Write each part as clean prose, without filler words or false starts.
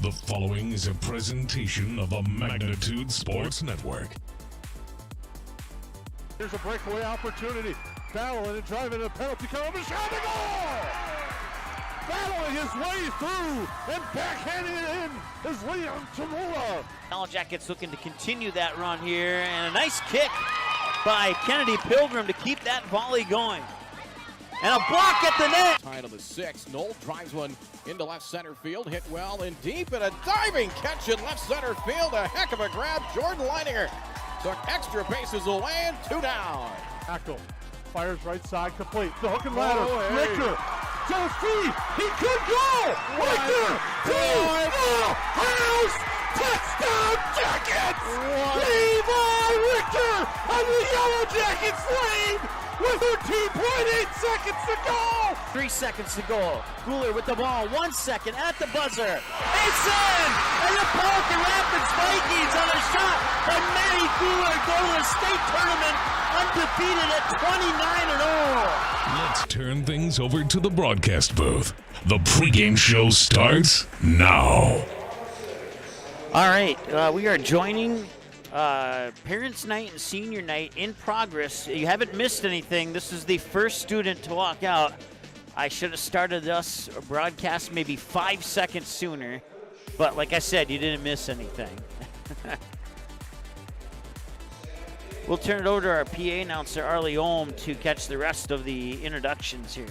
The following is a presentation of a Magnitude Sports Network. There's a breakaway opportunity. Battling and driving a penalty kill. Shot the goal! Battling his way through and backhanding it in is Leon Tamula. Yellow Jackets looking to continue that run here, and a nice kick by Kennedy Pilgrim to keep that volley going. And a block at the net. Tied on the 6th. Knoll drives one into left center field. Hit well and deep, and a diving catch in left center field. A heck of a grab. Jordan Leininger took extra bases away and 2 down. Axel fires right side complete. The hook and ladder. Oh, hey. Richter to the feet. He could go. Richter to the house. Touchdown Jackets. Levi Richter on the Yellow Jackets lead with 13.8 seconds to go. 3 seconds to go. Guler with the ball. 1 second at the buzzer. It's in! And the Pelican Rapids Vikings on a shot by Matty Guler go to the state tournament undefeated at 29-0. Let's turn things over to the broadcast booth. The pregame show starts now. All right, we are joining Parents' Night and Senior Night in progress. You haven't missed anything. This is the first student to walk out. I should have started us broadcast maybe 5 seconds sooner, but like I said, you didn't miss anything. We'll turn it over to our PA announcer, Arlie Ohm, to catch the rest of the introductions here.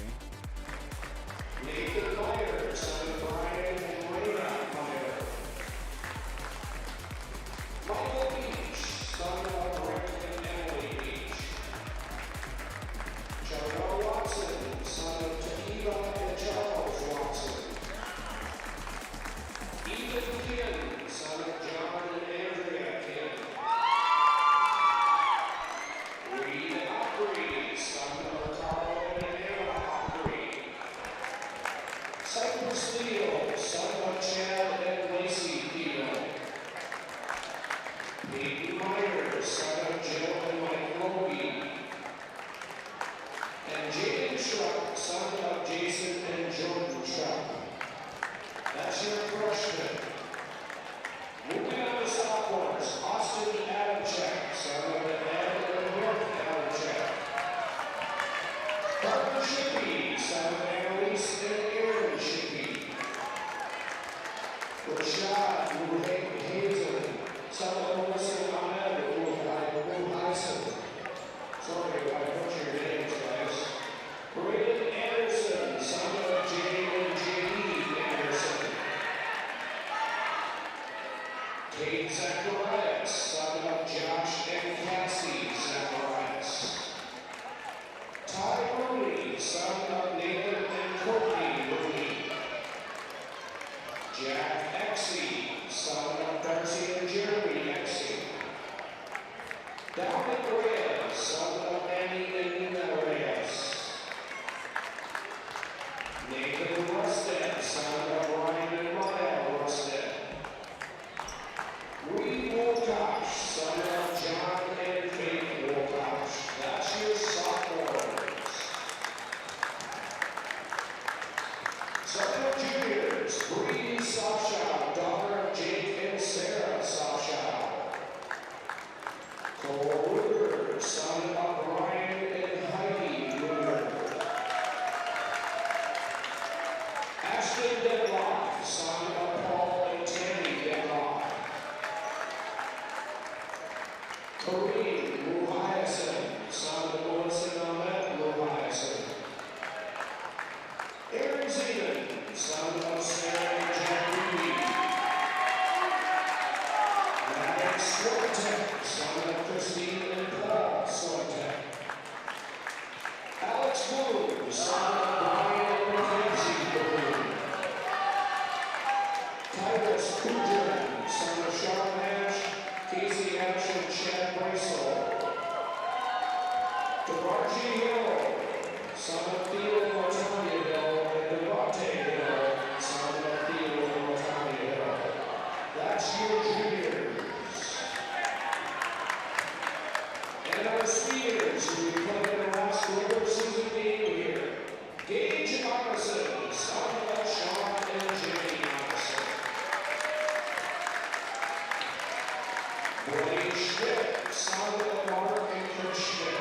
Blaine Schmidt, son of Mark and Chris Schmidt.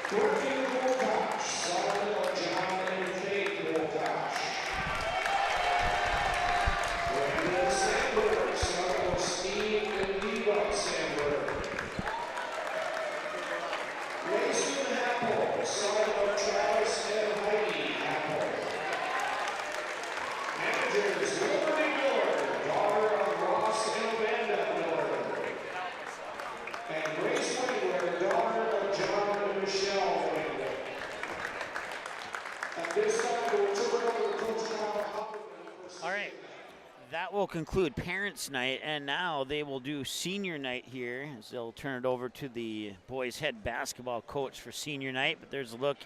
Griffin Wilcox, son of John and Kate Wilcox. Brandon Sandberg, son of Steve and Levi Sandberg. Mason Apple, son of Travis and Heidi Apple. Managers, Liberty Miller, daughter of Ross and Amanda Miller. And Grace Wingler, daughter of John and Michelle Wingler. At this time, we'll turn it over to Coach Connor Huffman. All right. That will conclude Parents' Night, and now they will do Senior Night here, as they'll turn it over to the boys' head basketball coach for Senior Night. But there's a look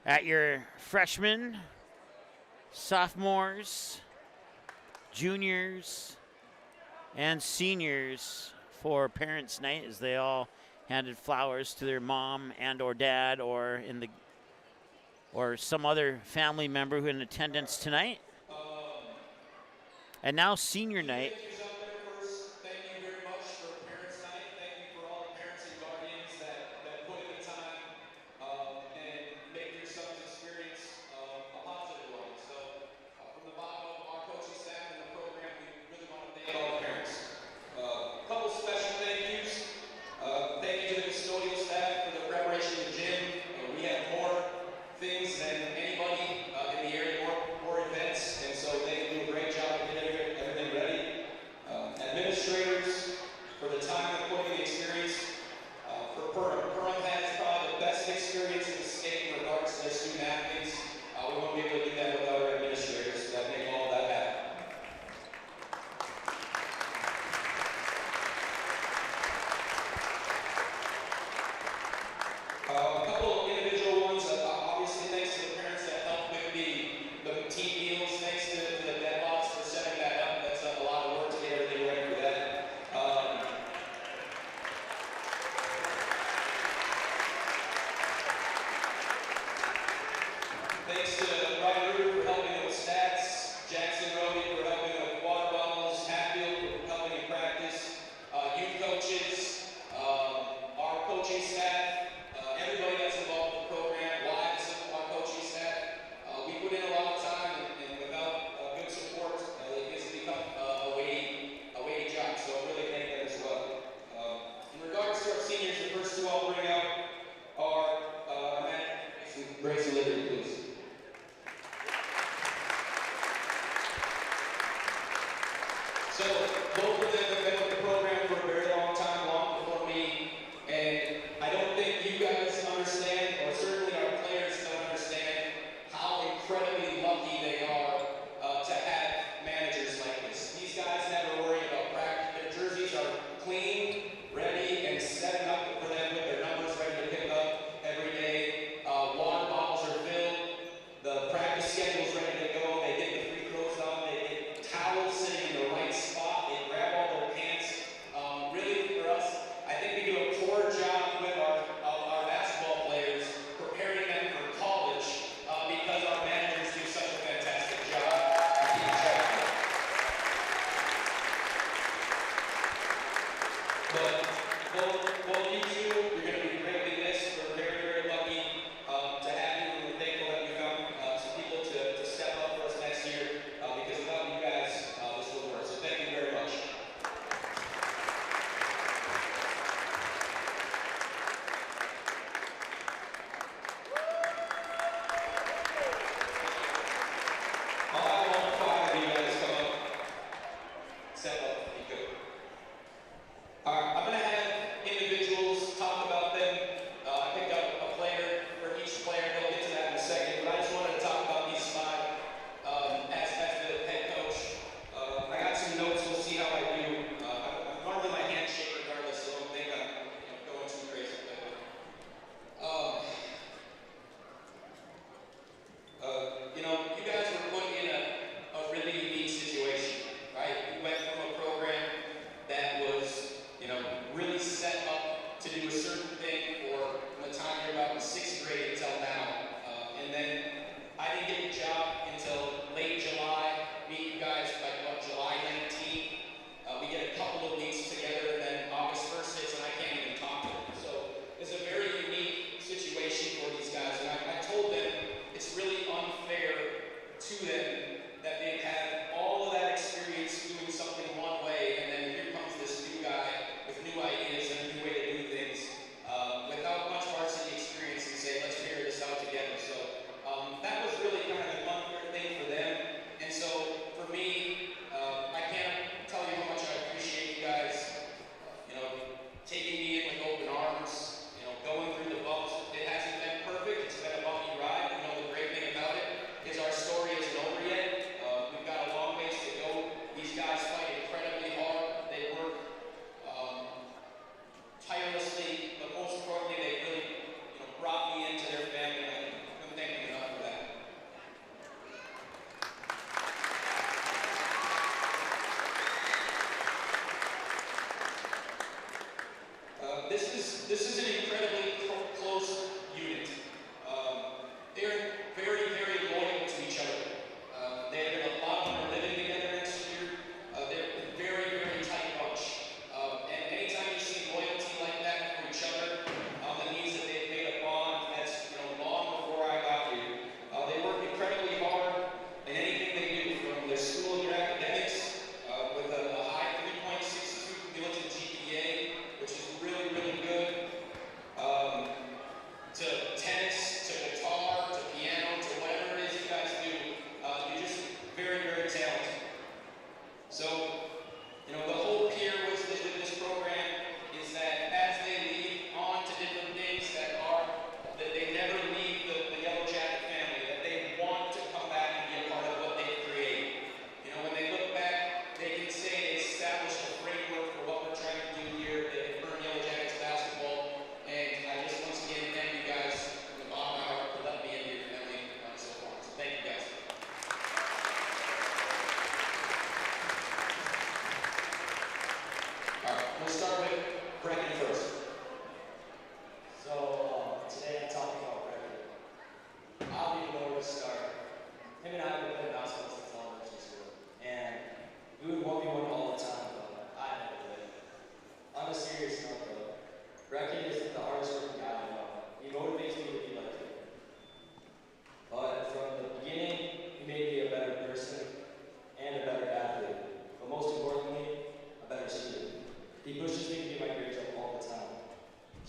at your freshmen, sophomores, juniors, and seniors for Parents' Night, as they all handed flowers to their mom and or dad or some other family member who in attendance tonight. And now Senior Night. Thank you very much for Parents' Night. Thank you for all the parents and guardians that put in the time and make your son's experience a positive one. So from the bottom of our coaching staff and the program, we really want to thank all the parents. A couple special thank yous. Thank you to the custodial staff for the preparation of the gym. We have more things than anybody in the area, more events, and so they do a great job of getting everything ready. Administrators, for the time and putting the experience for Perham. Perham has probably the best experience in the state in regards to their student athletes. We won't be able to do that without our administrators that make all that happen. A couple of individual ones, obviously thanks to the parents that helped with the team meals, thanks to the deadlocks for setting that up. That's a lot of work to get everything ready for that. Thanks to Ryan Rue for helping with stats, Jackson Roby for helping with water bottles, Hatfield for helping in practice, youth coaches, our coaching staff, everybody that's involved in the program, wives of our coaching staff. We put in a lot of time, and without good support, it's become a weighty job. So I really thank them as well. In regards to our seniors, the first two I'll bring out are Grace and Liberty, please. So both of them have been with the program for a very long time, long before me, and I don't think you guys understand, or certainly our players don't understand, how incredibly lucky they are to have managers like this. These guys never worry about practice. Their jerseys are clean, ready, and set up for them with their numbers ready to pick up every day. Water bottles are filled. The practice schedule's ready to go. They get the free throws on. They get towels sitting in the right spot. They grab all their pants. Really, for us, I think we do a poor job with our basketball players, preparing them for college because our managers do such a fantastic job of keeping track of them. But both you two, you're going to be greatly missed. We're very, very lucky to have you, and we're thankful that we found some people to step up for us next year because without you guys, this wouldn't work. So thank you very much. I'll have all five of you guys come up. Step up if you could. All right, I'm going to have individuals talk about them. I picked up a player for each player. They'll get to that in a second. But I just wanted to talk about these five as the head coach. I got some notes. We'll see how I do. I'm normally my handshake regardless, so don't think I'm going too crazy. You guys were put in a really unique situation, right? You went from a program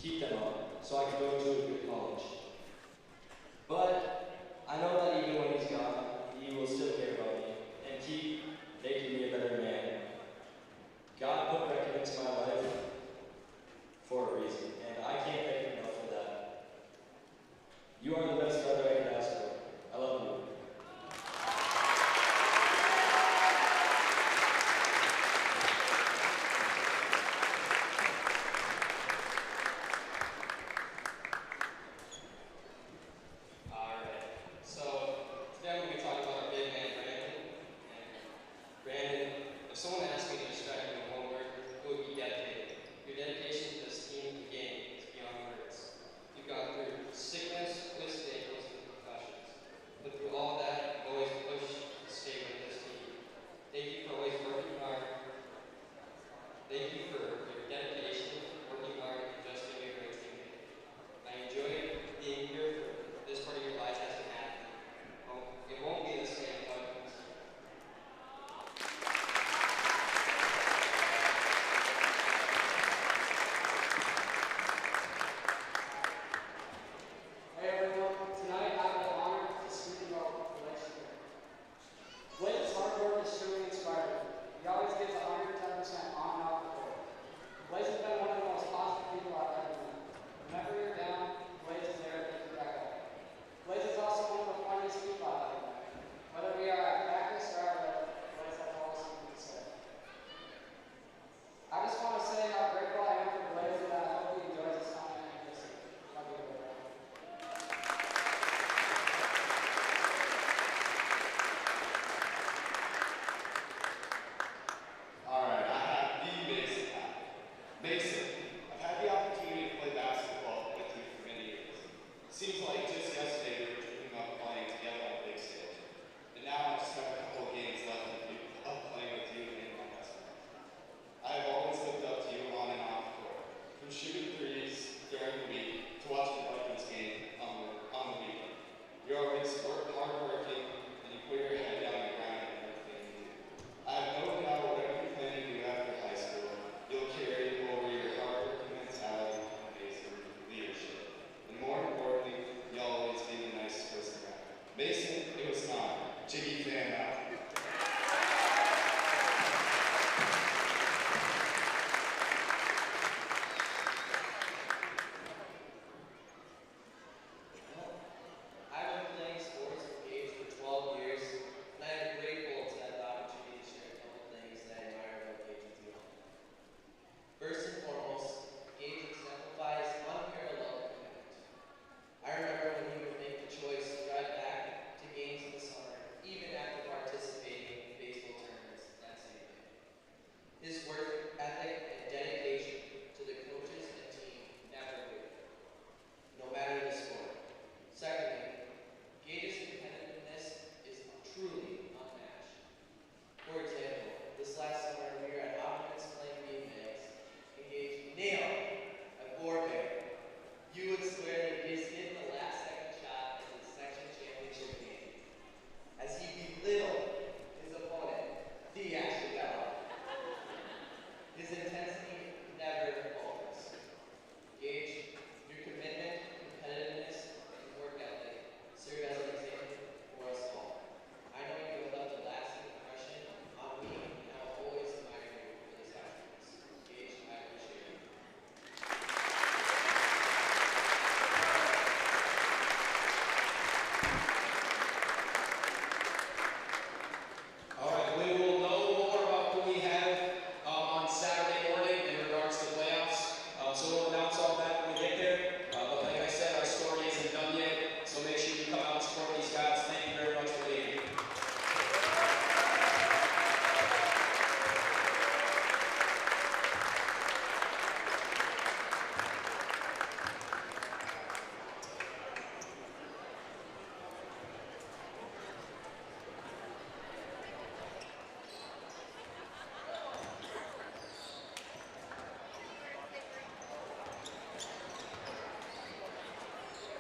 keep them up so I can go to a good college. But I know that even when he's gone, he will still care about me and keep making me a better man. God put Pregame into my life for a reason, and I can't thank him enough for that. You are the best brother I could ask for. I love you.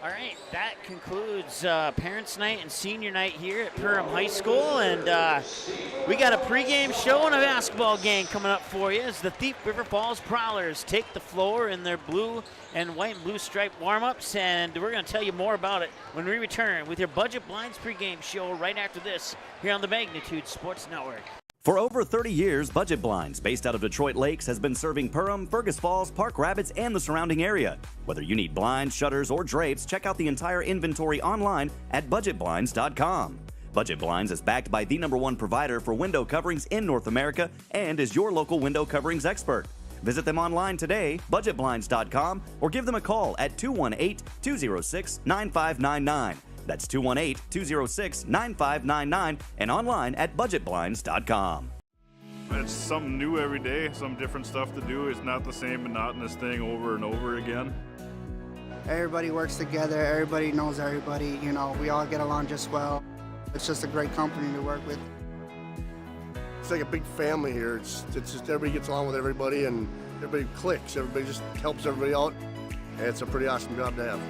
All right, that concludes Parents' Night and Senior Night here at Perham High School, and we got a pregame show and a basketball game coming up for you as the Thief River Falls Prowlers take the floor in their blue and white and blue striped warm-ups, and we're going to tell you more about it when we return with your Budget Blinds pregame show right after this here on the Magnitude Sports Network. For over 30 years, Budget Blinds, based out of Detroit Lakes, has been serving Perham, Fergus Falls, Park Rapids, and the surrounding area. Whether you need blinds, shutters, or drapes, check out the entire inventory online at budgetblinds.com. Budget Blinds is backed by the #1 provider for window coverings in North America and is your local window coverings expert. Visit them online today, budgetblinds.com, or give them a call at 218-206-9599. That's 218-206-9599 and online at budgetblinds.com. It's something new every day, some different stuff to do. It's not the same monotonous thing over and over again. Everybody works together, everybody knows everybody, you know, we all get along just well. It's just a great company to work with. It's like a big family here. It's just everybody gets along with everybody and everybody clicks. Everybody just helps everybody out. And it's a pretty awesome job to have.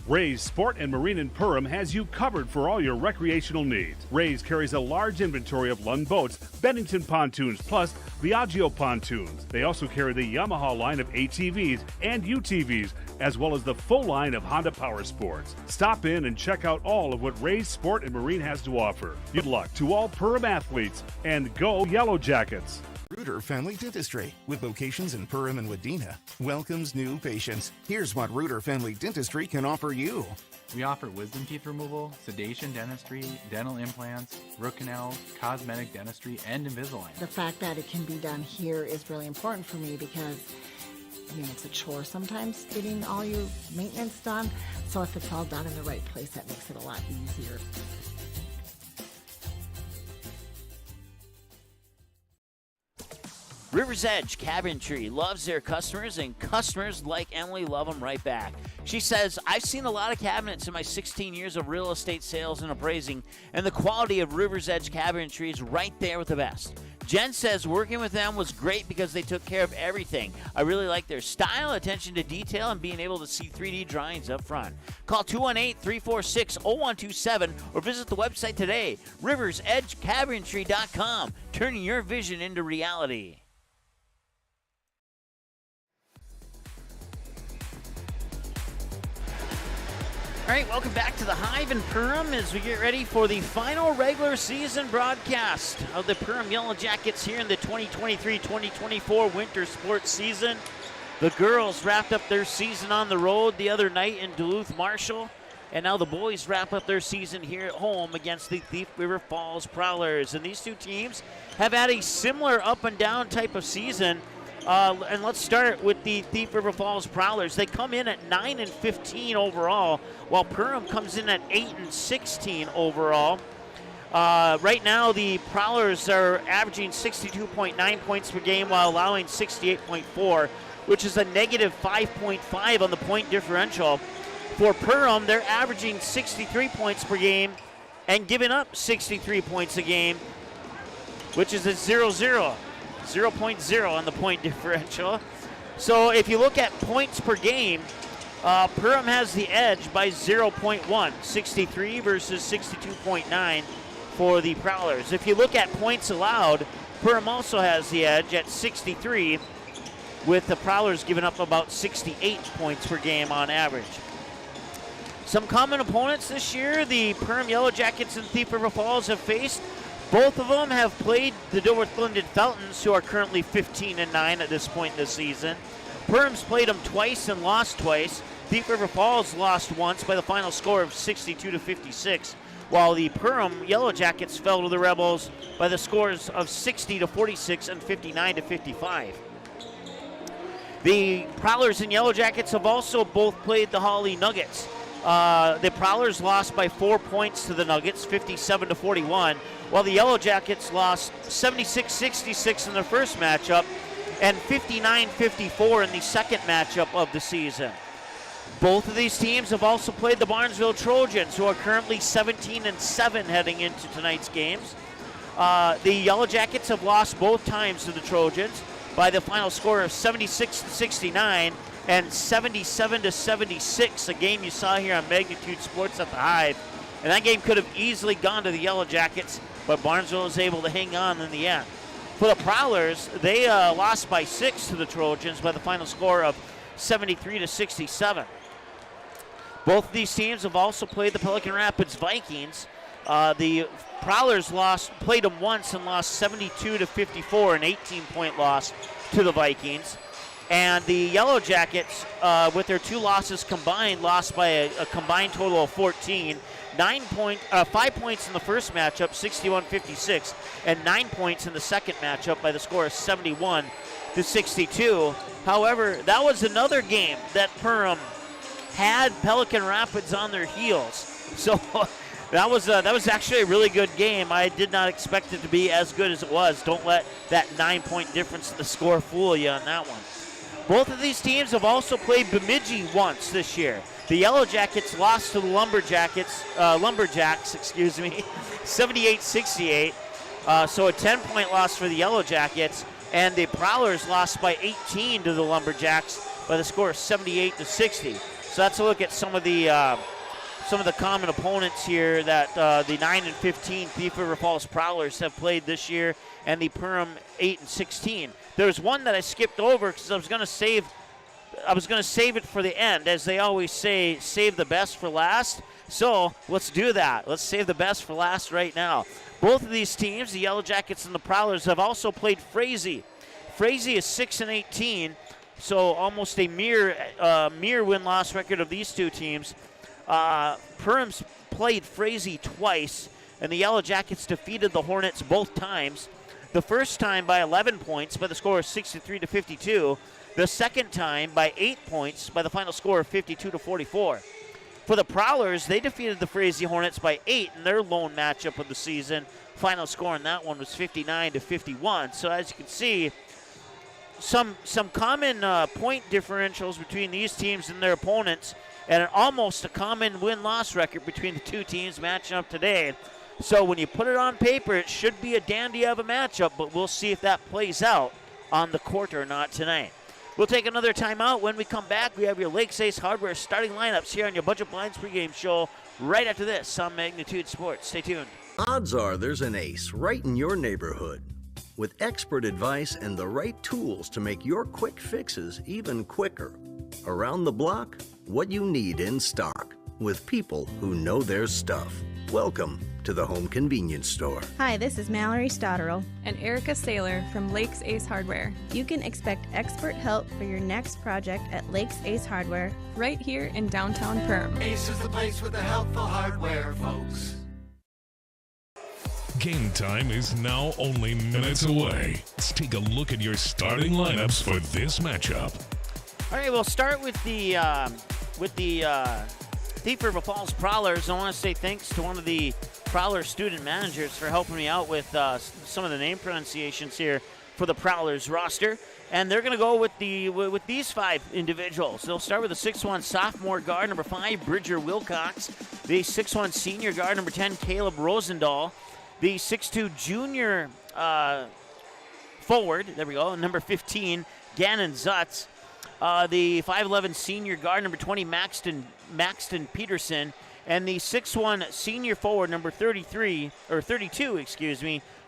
Ray's Sport and Marine in Perham has you covered for all your recreational needs. Ray's carries a large inventory of Lund boats, Bennington pontoons, plus Viaggio pontoons. They also carry the Yamaha line of ATVs and UTVs, as well as the full line of Honda Power Sports. Stop in and check out all of what Ray's Sport and Marine has to offer. Good luck to all Perham athletes, and go Yellow Jackets! Reuter Family Dentistry, with locations in Perham and Wadena, welcomes new patients. Here's what Reuter Family Dentistry can offer you. We offer wisdom teeth removal, sedation dentistry, dental implants, root canals, cosmetic dentistry, and Invisalign. The fact that it can be done here is really important for me because, I mean, it's a chore sometimes getting all your maintenance done. So if it's all done in the right place, that makes it a lot easier. River's Edge Cabinetry loves their customers, and customers like Emily love them right back. She says, I've seen a lot of cabinets in my 16 years of real estate sales and appraising, and the quality of River's Edge Cabinetry is right there with the best. Jen says working with them was great because they took care of everything. I really like their style, attention to detail, and being able to see 3D drawings up front. Call 218-346-0127 or visit the website today, riversedgecabinetry.com, turning your vision into reality. All right, welcome back to the Hive in Perham as we get ready for the final regular season broadcast of the Perham Yellow Jackets here in the 2023-2024 winter sports season. The girls wrapped up their season on the road the other night in Duluth Marshall, and now the boys wrap up their season here at home against the Thief River Falls Prowlers. And these two teams have had a similar up and down type of season. And let's start with the Thief River Falls Prowlers. They come in at 9-15 overall, while Perham comes in at 8-16 overall. Right now, the Prowlers are averaging 62.9 points per game while allowing 68.4, which is a negative 5.5 on the point differential. For Perham, they're averaging 63 points per game and giving up 63 points a game, which is a 0-0 on the point differential. So if you look at points per game, Perham has the edge by 0.1, 63 versus 62.9 for the Prowlers. If you look at points allowed, Perham also has the edge at 63, with the Prowlers giving up about 68 points per game on average. Some common opponents this year the Perham Yellow Jackets and Thief River Falls have faced. Both of them have played the Dilworth Linden Feltons, who are currently 15-9 at this point in the season. Perham's played them twice and lost twice. Thief River Falls lost once by the final score of 62-56, while the Perham Yellow Jackets fell to the Rebels by the scores of 60-46 and 59-55. The Prowlers and Yellow Jackets have also both played the Hawley Nuggets. The Prowlers lost by 4 points to the Nuggets, 57-41, while the Yellow Jackets lost 76-66 in their first matchup and 59-54 in the second matchup of the season. Both of these teams have also played the Barnesville Trojans, who are currently 17-7 heading into tonight's games. The Yellow Jackets have lost both times to the Trojans. by the final score of 76-69 and 77-76, a game you saw here on Magnitude Sports at the Hive. And that game could have easily gone to the Yellow Jackets, but Barnesville was able to hang on in the end. For the Prowlers, they lost by 6 to the Trojans by the final score of 73-67. Both of these teams have also played the Pelican Rapids Vikings. The Prowlers played them once and lost 72-54, an 18-point loss to the Vikings. And the Yellow Jackets, with their 2 losses combined, lost by a combined total of 14. 5 points in the first matchup, 61-56, and 9 points in the second matchup by the score of 71-62. However, that was another game that Perham had Pelican Rapids on their heels. So that was actually a really good game. I did not expect it to be as good as it was. Don't let that 9-point difference in the score fool you on that one. Both of these teams have also played Bemidji once this year. The Yellow Jackets lost to the Lumberjacks, 78-68. So a 10-point loss for the Yellow Jackets, and the Prowlers lost by 18 to the Lumberjacks by the score of 78-60. So that's a look at some of the common opponents here that the 9-15 Thief River Falls Prowlers have played this year, and the Perham 8-16. There's one that I skipped over because I was going to save it for the end. As they always say, save the best for last. So let's do that. Let's save the best for last right now. Both of these teams, the Yellow Jackets and the Prowlers, have also played Frazee. Frazee is 6-18, so almost a mere win-loss record of these two teams. Perham's played Frazee twice, and the Yellow Jackets defeated the Hornets both times. The first time by 11 points by the score of 63-52. The second time by 8 points by the final score of 52-44. For the Prowlers, they defeated the Frazee Hornets by 8 in their lone matchup of the season. Final score in that one was 59-51. So as you can see, some common point differentials between these teams and their opponents, and almost a common win-loss record between the two teams matching up today. So when you put it on paper, it should be a dandy of a matchup, but we'll see if that plays out on the court or not tonight. We'll take another timeout. When we come back, we have your Lakes Ace Hardware starting lineups here on your Budget Blinds pregame show right after this on Magnitude Sports. Stay tuned. Odds are there's an ace right in your neighborhood with expert advice and the right tools to make your quick fixes even quicker. Around the block, what you need in stock with people who know their stuff. Welcome to the Home Convenience Store. Hi, this is Mallory Stotterell and Erica Saylor from Lakes Ace Hardware. You can expect expert help for your next project at Lakes Ace Hardware right here in downtown Perham. Ace is the place with the helpful hardware, folks. Game time is now only minutes away. Let's take a look at your starting lineups for this matchup. All right, we'll start with the Thief River Falls Prowlers. I want to say thanks to one of the Prowler student managers for helping me out with some of the name pronunciations here for the Prowlers roster. And they're going to go with these 5 individuals. They'll start with the 6'1 sophomore guard, number 5, Bridger Wilcox. The 6'1 senior guard, number 10, Caleb Rosendahl. The 6'2 junior forward, there we go, number 15, Gannon Zutz. The 5'11 senior guard, number 20, Maxton Peterson. And the 6'1 senior forward, number 32,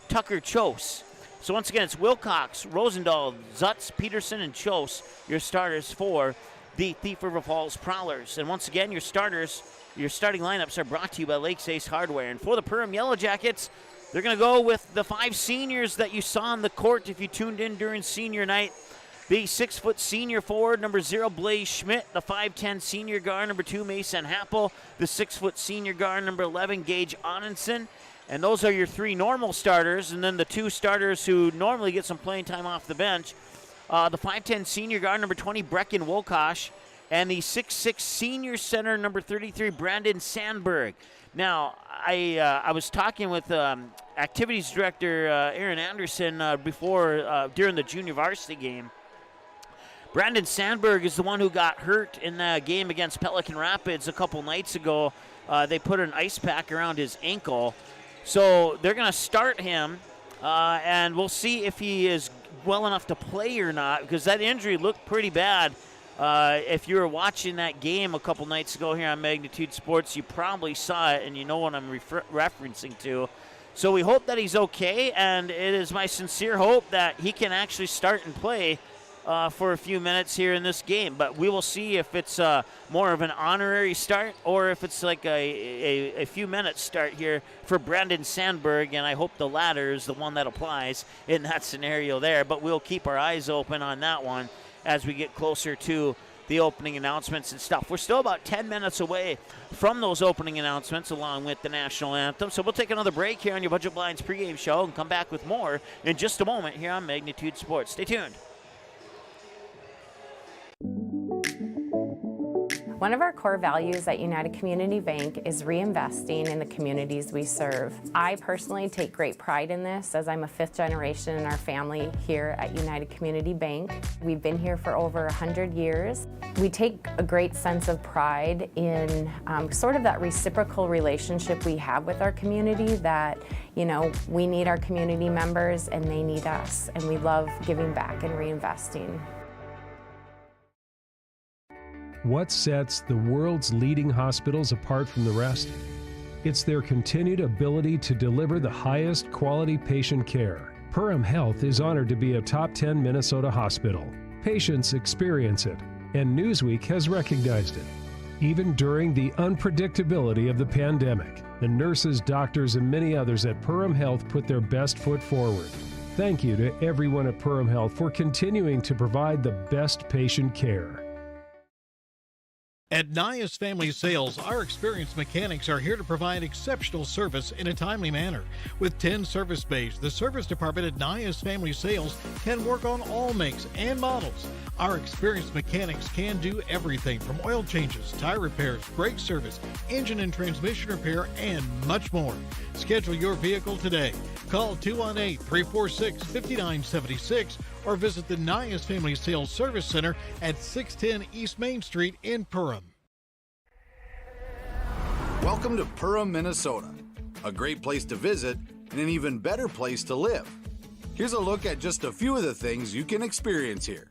Tucker Chose. So once again, it's Wilcox, Rosendahl, Zutz, Peterson, and Chose, your starters for the Thief River Falls Prowlers. And once again, your starting lineups are brought to you by Lakes Ace Hardware. And for the Perham Yellow Jackets, they're going to go with the 5 seniors that you saw on the court if you tuned in during senior night. The 6' senior forward, number 0, Blaze Schmidt. The 5'10 senior guard, number 2, Mason Happel. The 6' senior guard, number 11, Gage Onenson. And those are your 3 normal starters. And then the 2 starters who normally get some playing time off the bench. The 5'10 senior guard, number 20, Brecken Wilkosh. And the 6'6 senior center, number 33, Brandon Sandberg. Now, I was talking with activities director Aaron Anderson during the junior varsity game. Brandon Sandberg is the one who got hurt in the game against Pelican Rapids a couple nights ago. They put an ice pack around his ankle. So they're going to start him, and we'll see if he is well enough to play or not, because that injury looked pretty bad. If you were watching that game a couple nights ago here on Magnitude Sports, you probably saw it, and you know what I'm referencing to. So we hope that he's okay, and it is my sincere hope that he can actually start and play for a few minutes here in this game. But we will see if it's more of an honorary start or if it's like a few minutes start here for Brandon Sandberg, and I hope the latter is the one that applies in that scenario there. But we'll keep our eyes open on that one as we get closer to the opening announcements and stuff. We're still about 10 minutes away from those opening announcements along with the national anthem. So we'll take another break here on your Budget Blinds pregame show and come back with more in just a moment here on Magnitude Sports. Stay tuned. One of our core values at United Community Bank is reinvesting in the communities we serve. I personally take great pride in this, as I'm a 5th generation in our family here at United Community Bank. We've been here for over 100 years. We take a great sense of pride in sort of that reciprocal relationship we have with our community, that, you know, we need our community members and they need us, and we love giving back and reinvesting. What sets the world's leading hospitals apart from the rest? It's their continued ability to deliver the highest quality patient care. Perham Health is honored to be a top 10 Minnesota hospital. Patients experience it, and Newsweek has recognized it. Even during the unpredictability of the pandemic, the nurses, doctors, and many others at Perham Health put their best foot forward. Thank you to everyone at Perham Health for continuing to provide the best patient care. At Nias Family Sales, our experienced mechanics are here to provide exceptional service in a timely manner. With 10 service bays, the service department at Nias Family Sales can work on all makes and models. Our experienced mechanics can do everything from oil changes, tire repairs, brake service, engine and transmission repair, and much more. Schedule your vehicle today. Call 218-346-5976 or visit the Nias Family Sales Service Center at 610 East Main Street in Perham. Welcome to Perham, Minnesota. A great place to visit and an even better place to live. Here's a look at just a few of the things you can experience here.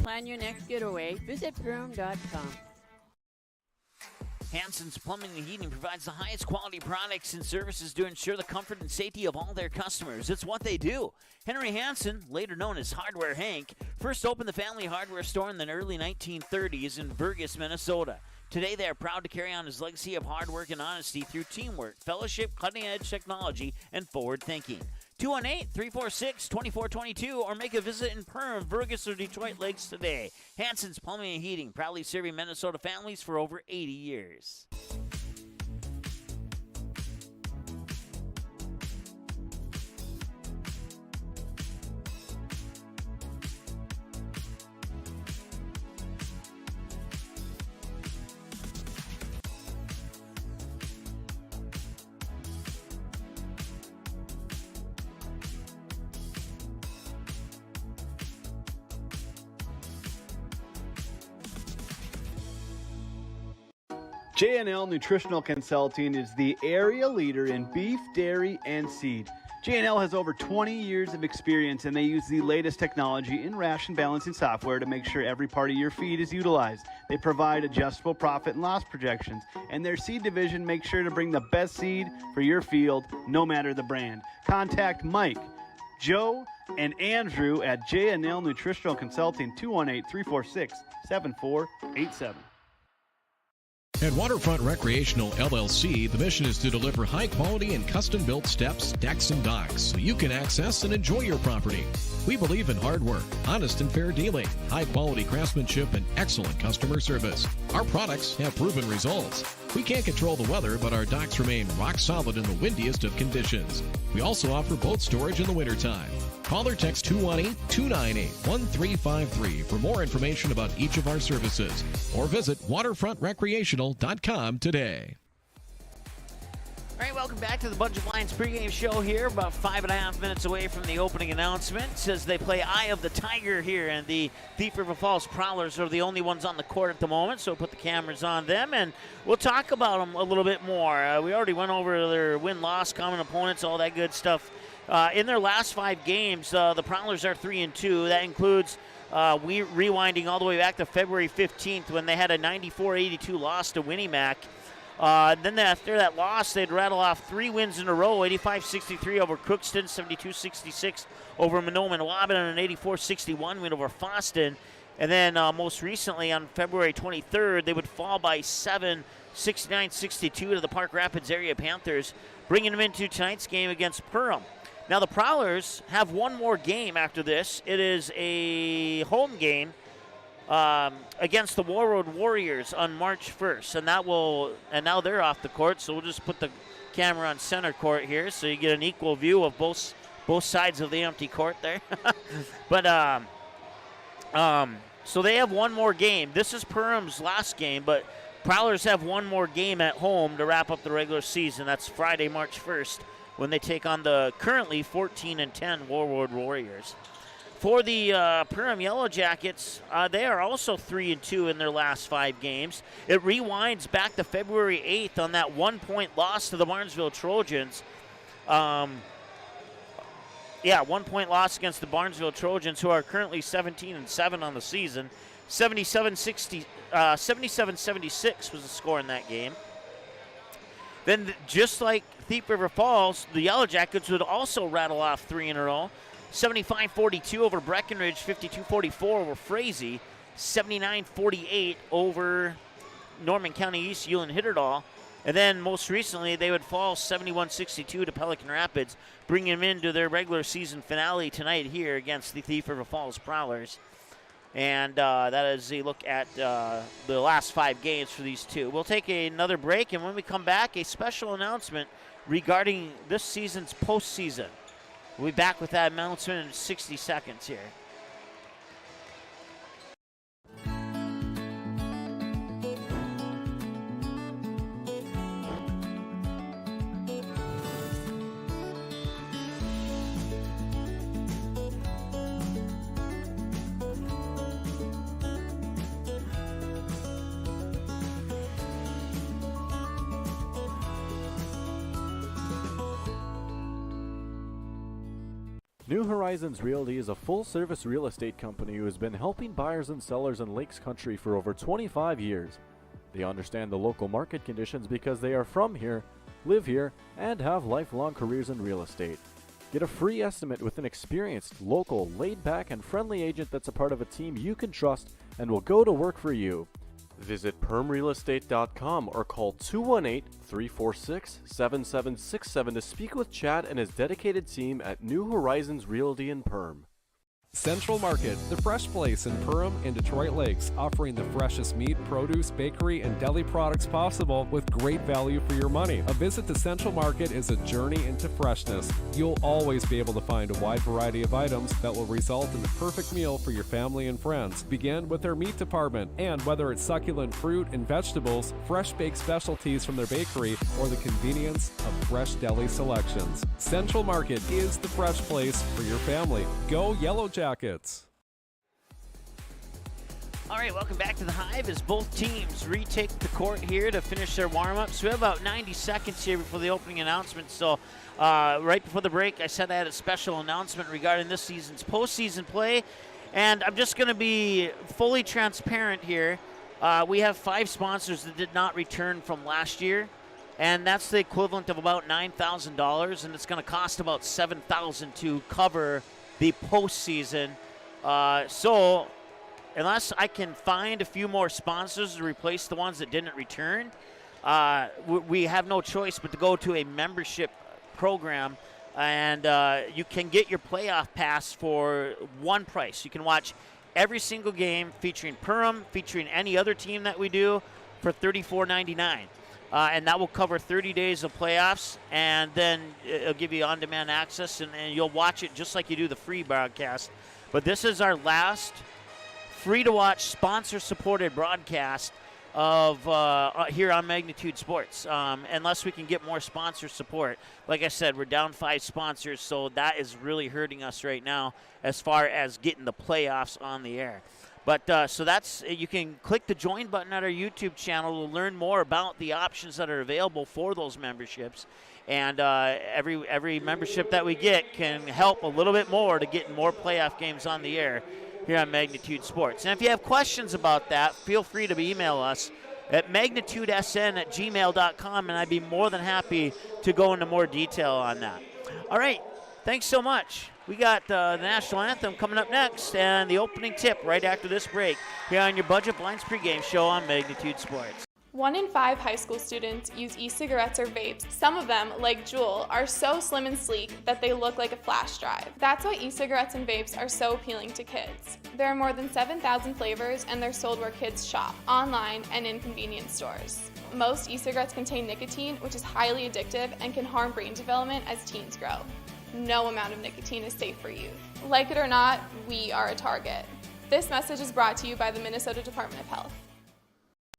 Plan your next getaway, visit Perham.com. Hanson's Plumbing and Heating provides the highest quality products and services to ensure the comfort and safety of all their customers. It's what they do. Henry Hanson, later known as Hardware Hank, first opened the family hardware store in the early 1930s in Vergas, Minnesota. Today, they are proud to carry on his legacy of hard work and honesty through teamwork, fellowship, cutting-edge technology, and forward thinking. 218-346-2422 or make a visit in Perham, Vergas, or Detroit Lakes today. Hanson's Plumbing and Heating, proudly serving Minnesota families for over 80 years. J&L Nutritional Consulting is the area leader in beef, dairy, and seed. J&L has over 20 years of experience, and they use the latest technology in ration balancing software to make sure every part of your feed is utilized. They provide adjustable profit and loss projections, and their seed division makes sure to bring the best seed for your field, no matter the brand. Contact Mike, Joe, and Andrew at J&L Nutritional Consulting, 218-346-7487. At Waterfront Recreational LLC, the mission is to deliver high-quality and custom-built steps, decks, and docks so you can access and enjoy your property. We believe in hard work, honest and fair dealing, high-quality craftsmanship, and excellent customer service. Our products have proven results. We can't control the weather, but our docks remain rock solid in the windiest of conditions. We also offer boat storage in the wintertime. Call or text 218-298-1353 for more information about each of our services, or visit waterfrontrecreational.com today. All right, welcome back to the Budget Blinds pregame show here. About 5.5 minutes away from the opening announcement as they play Eye of the Tiger here, and the Thief River Falls Prowlers are the only ones on the court at the moment, so we'll put the cameras on them, and we'll talk about them a little bit more. We already went over their win-loss, common opponents, all that good stuff. In their last 5 games, the Prowlers are 3-2. That includes rewinding all the way back to February 15th when they had a 94-82 loss to Winnimac. Then after that loss, they'd rattle off 3 wins in a row, 85-63 over Crookston, 72-66 over Monoman Waban, and an 84-61 win over Foston. And then most recently on February 23rd, they would fall by 7, 69-62 to the Park Rapids area Panthers, bringing them into tonight's game against Perham. Now the Prowlers have one more game after this. It is a home game against the Warroad Warriors on March 1st, and now they're off the court, so we'll just put the camera on center court here so you get an equal view of both sides of the empty court there. But so they have one more game. This is Perham's last game, but Prowlers have one more game at home to wrap up the regular season. That's Friday, March 1st, when they take on the currently 14-10 Warroad Warriors. For the Perham Yellow Jackets, they are also 3-2 in their last 5 games. It rewinds back to February 8th on that 1-point loss to the Barnesville Trojans. 1-point loss against the Barnesville Trojans, who are currently 17-7 on the season. 77-76 was the score in that game. Then, just like Thief River Falls, the Yellow Jackets would also rattle off 3 in a row. 75-42 over Breckenridge, 52-44 over Frazee, 79-48 over Norman County East, Ulen Hitterdal. And then most recently, they would fall 71-62 to Pelican Rapids, bringing them into their regular season finale tonight here against the Thief River Falls Prowlers. And that is a look at the last 5 games for these two. We'll take another break, and when we come back, a special announcement regarding this season's postseason. We'll be back with that announcement in 60 seconds here. New Horizons Realty is a full-service real estate company who has been helping buyers and sellers in Lakes Country for over 25 years. They understand the local market conditions because they are from here, live here, and have lifelong careers in real estate. Get a free estimate with an experienced, local, laid-back, and friendly agent that's a part of a team you can trust and will go to work for you. Visit permrealestate.com or call 218-346-7767 to speak with Chad and his dedicated team at New Horizons Realty in Perm. Central Market, the fresh place in Perham and Detroit Lakes, offering the freshest meat, produce, bakery, and deli products possible with great value for your money. A visit to Central Market is a journey into freshness. You'll always be able to find a wide variety of items that will result in the perfect meal for your family and friends. Begin with their meat department, and whether it's succulent fruit and vegetables, fresh baked specialties from their bakery, or the convenience of fresh deli selections. Central Market is the fresh place for your family. Go Yellow Jackets. All right, welcome back to the Hive as both teams retake the court here to finish their warm-ups. We have about 90 seconds here before the opening announcement. So right before the break, I said I had a special announcement regarding this season's postseason play. And I'm just going to be fully transparent here. We have 5 sponsors that did not return from last year. And that's the equivalent of about $9,000. And it's going to cost about $7,000 to cover the postseason. So unless I can find a few more sponsors to replace the ones that didn't return, we have no choice but to go to a membership program. And you can get your playoff pass for one price. You can watch every single game featuring Perham, featuring any other team that we do, for $34.99. And that will cover 30 days of playoffs, and then it'll give you on-demand access, and you'll watch it just like you do the free broadcast. But this is our last free-to-watch, sponsor-supported broadcast of here on Magnitude Sports, unless we can get more sponsor support. Like I said, we're down 5 sponsors, so that is really hurting us right now as far as getting the playoffs on the air. But so that's, you can click the join button at our YouTube channel to learn more about the options that are available for those memberships. And every membership that we get can help a little bit more to get more playoff games on the air here on Magnitude Sports. And if you have questions about that, feel free to email us at magnitudesn@gmail.com, and I'd be more than happy to go into more detail on that. All right, thanks so much. We got the National Anthem coming up next and the opening tip right after this break here on your Budget Blinds pregame show on Magnitude Sports. 1 in 5 high school students use e-cigarettes or vapes. Some of them, like Juul, are so slim and sleek that they look like a flash drive. That's why e-cigarettes and vapes are so appealing to kids. There are more than 7,000 flavors, and they're sold where kids shop, online and in convenience stores. Most e-cigarettes contain nicotine, which is highly addictive and can harm brain development as teens grow. No amount of nicotine is safe for youth. Like it or not, we are a target. This message is brought to you by the Minnesota Department of Health.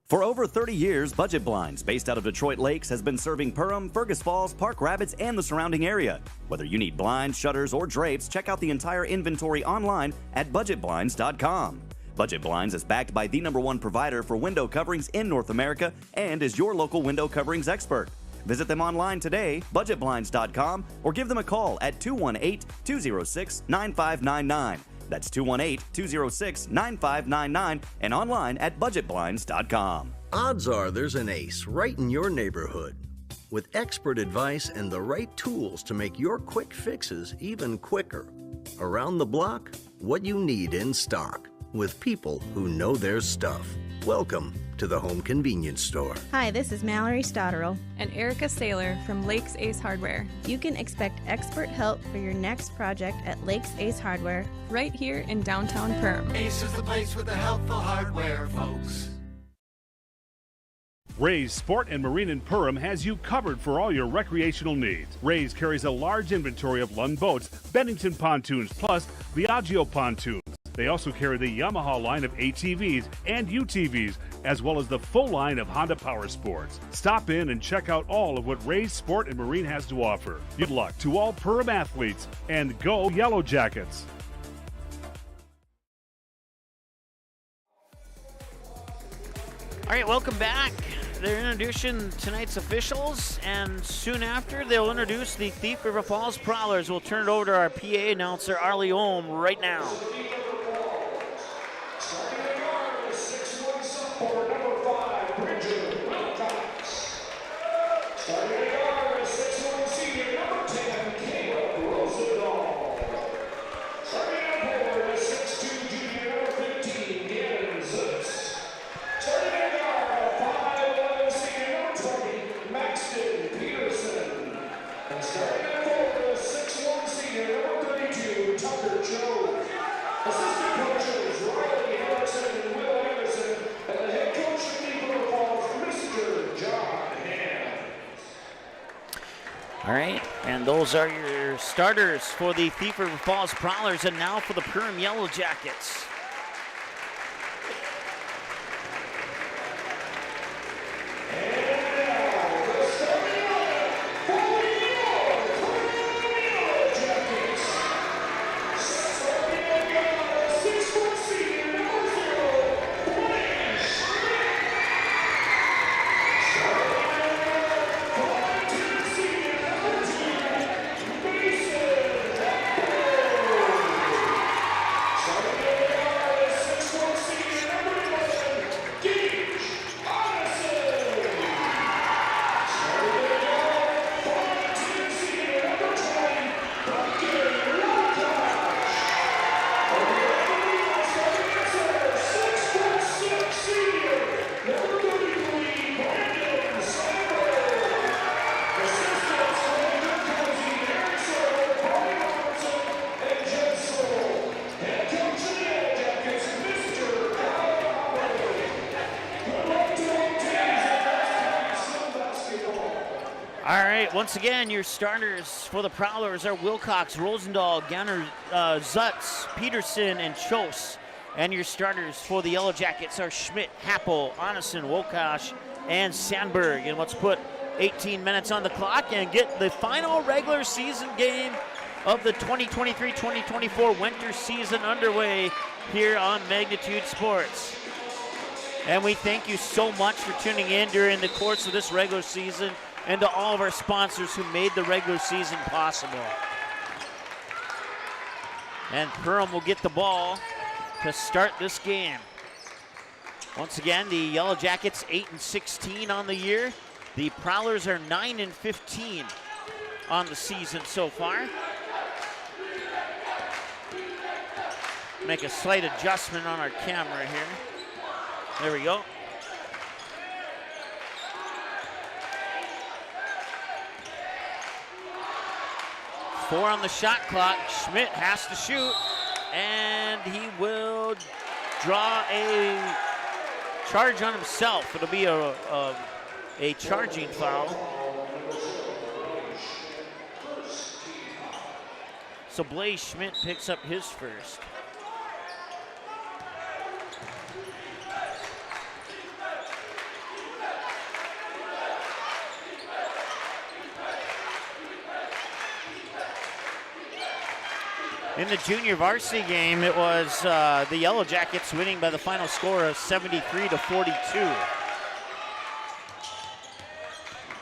For over 30 years, Budget Blinds, based out of Detroit Lakes, has been serving Perham, Fergus Falls, Park Rapids, and the surrounding area. Whether you need blinds, shutters, or drapes, check out the entire inventory online at budgetblinds.com. Budget Blinds is backed by the #1 provider for window coverings in North America and is your local window coverings expert. Visit them online today, budgetblinds.com, or give them a call at 218-206-9599. That's 218-206-9599 and online at budgetblinds.com. Odds are there's an ace right in your neighborhood. With expert advice and the right tools to make your quick fixes even quicker. Around the block, what you need in stock. With people who know their stuff. Welcome to the Home Convenience Store. Hi, this is Mallory Stotterl and Erica Saylor from Lakes Ace Hardware. You can expect expert help for your next project at Lakes Ace Hardware right here in downtown Perham. Ace is the place with the helpful hardware, folks. Ray's Sport and Marine in Perham has you covered for all your recreational needs. Ray's carries a large inventory of Lund boats, Bennington pontoons, plus Viaggio pontoons. They also carry the Yamaha line of ATVs and UTVs, as well as the full line of Honda Power Sports. Stop in and check out all of what Ray's Sport and Marine has to offer. Good luck to all Perham athletes, and go Yellow Jackets! All right, welcome back. They're introducing tonight's officials, and soon after, they'll introduce the Thief River Falls Prowlers. We'll turn it over to our PA announcer, Arlie Ohm, right now. All right, and those are your starters for the Thief River Falls Prowlers, and now for the Perham Yellow Jackets. Once again, your starters for the Prowlers are Wilcox, Rosendahl, Ganner, Zutz, Peterson, and Chose. And your starters for the Yellow Jackets are Schmidt, Happel, Onneson, Wokash, and Sandberg. And let's put 18 minutes on the clock and get the final regular season game of the 2023-2024 winter season underway here on Magnitude Sports. And we thank you so much for tuning in during the course of this regular season and to all of our sponsors who made the regular season possible. And Perham will get the ball to start this game. Once again, the Yellow Jackets 8-16 on the year. The Prowlers are 9-15 on the season so far. Make a slight adjustment on our camera here. There we go. Four on the shot clock. Schmidt has to shoot, and he will draw a charge on himself. It'll be a charging foul. So Blaze Schmidt picks up his first. In the junior varsity game, it was the Yellow Jackets winning by the final score of 73-42.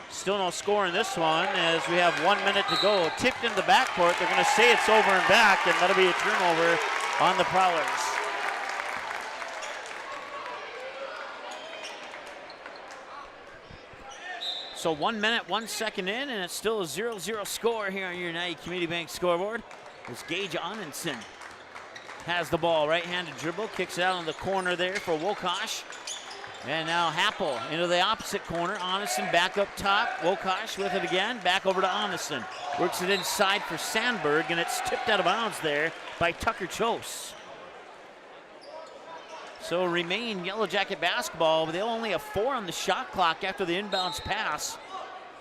Still no score in this one as we have 1 minute to go. Tipped in the backcourt. They're going to say it's over and back, and that'll be a turnover on the Prowlers. So 1 minute, 1 second in, and it's still a 0-0 score here on your United Community Bank scoreboard. As Gage Onneson has the ball, right-handed dribble, kicks it out in the corner there for Wokash. And now Happel into the opposite corner. Onneson back up top. Wokash with it again, back over to Onneson. Works it inside for Sandberg, and it's tipped out of bounds there by Tucker Chose. So remain Yellow Jacket basketball, but they'll only have 4 on the shot clock after the inbounds pass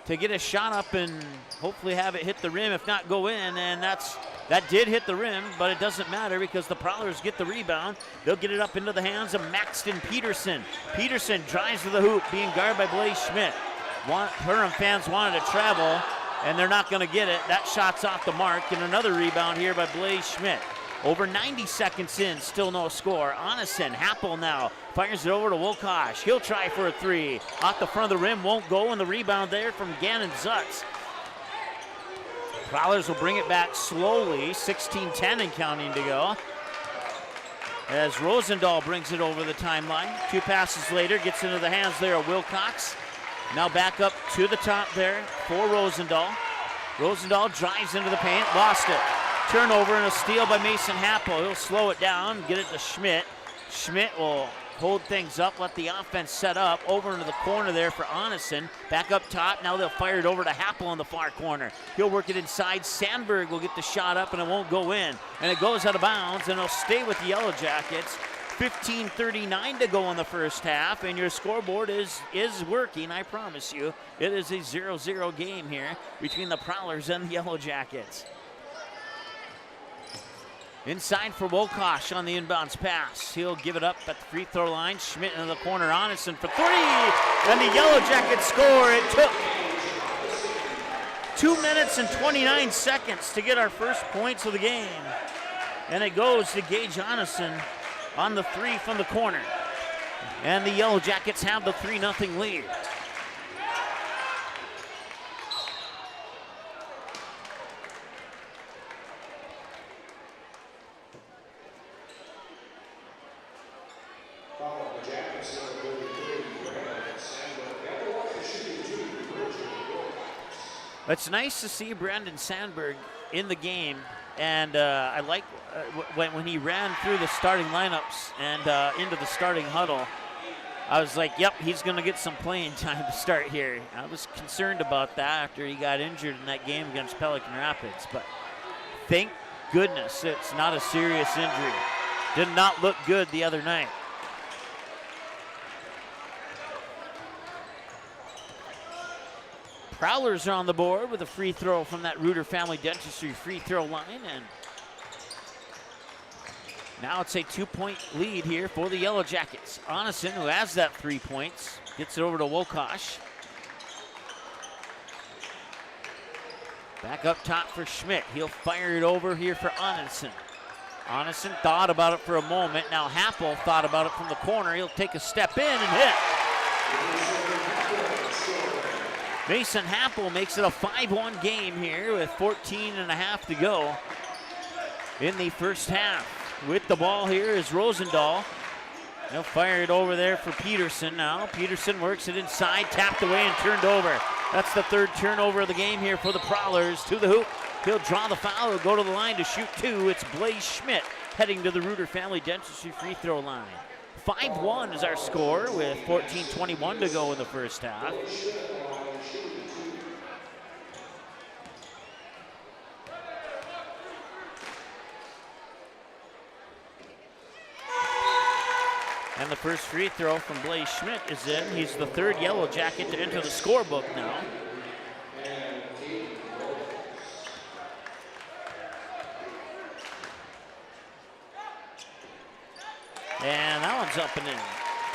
to get a shot up and hopefully have it hit the rim, if not go in, and that did hit the rim, but it doesn't matter because the Prowlers get the rebound. They'll get it up into the hands of Maxton Peterson. Peterson drives to the hoop, being guarded by Blaze Schmidt. Perham fans wanted to travel, and they're not going to get it. That shot's off the mark, and another rebound here by Blaze Schmidt. Over 90 seconds in, still no score. Onneson, Happel now, fires it over to Wokash. He'll try for a three. Off the front of the rim, won't go, and the rebound there from Gannon Zutz. Prowlers will bring it back slowly, 16-10 and counting to go. As Rosendahl brings it over the timeline. 2 passes later, gets into the hands there of Wilcox. Now back up to the top there for Rosendahl. Rosendahl drives into the paint, lost it. Turnover and a steal by Mason Happel. He'll slow it down, get it to Schmidt. Schmidt will hold things up, let the offense set up. Over into the corner there for Onneson. Back up top, now they'll fire it over to Happel in the far corner. He'll work it inside. Sandberg will get the shot up and it won't go in. And it goes out of bounds and it'll stay with the Yellow Jackets. 15:39 to go in the first half, and your scoreboard is working, I promise you. It is a 0-0 game here between the Prowlers and the Yellow Jackets. Inside for Wokash on the inbounds pass. He'll give it up at the free throw line. Schmidt in the corner, Onneson for 3, and the Yellow Jackets score. It took 2 minutes and 29 seconds to get our first points of the game. And it goes to Gage Onneson on the 3 from the corner. And the Yellow Jackets have the 3-0 lead. It's nice to see Brandon Sandberg in the game, and I like when he ran through the starting lineups and into the starting huddle. I was like, yep, he's going to get some playing time to start here. I was concerned about that after he got injured in that game against Pelican Rapids, but thank goodness it's not a serious injury. Did not look good the other night. Prowlers are on the board with a free throw from that Reuter Family Dentistry free throw line, and Now it's a 2-point lead here for the Yellow Jackets. Onison, who has that 3 points, gets it over to Wilkosh. Back up top for Schmidt. He'll fire it over here for Onison. Onison thought about it for a moment. Now Happel thought about it from the corner. He'll take a step in and hit. Mason Happel makes it a 5-1 game here with 14.5 to go in the first half. With the ball here is Rosendahl. They'll fire it over there for Peterson now. Peterson works it inside, tapped away and turned over. That's the third turnover of the game here for the Prowlers. To the hoop. He'll draw the foul. He'll go to the line to shoot 2. It's Blaze Schmidt heading to the Reuter Family Dentistry free throw line. 5-1 is our score with 14:21 to go in the first half. And the first free throw from Blaze Schmidt is in. He's the third Yellow Jacket to enter the scorebook now. And that one's up and in.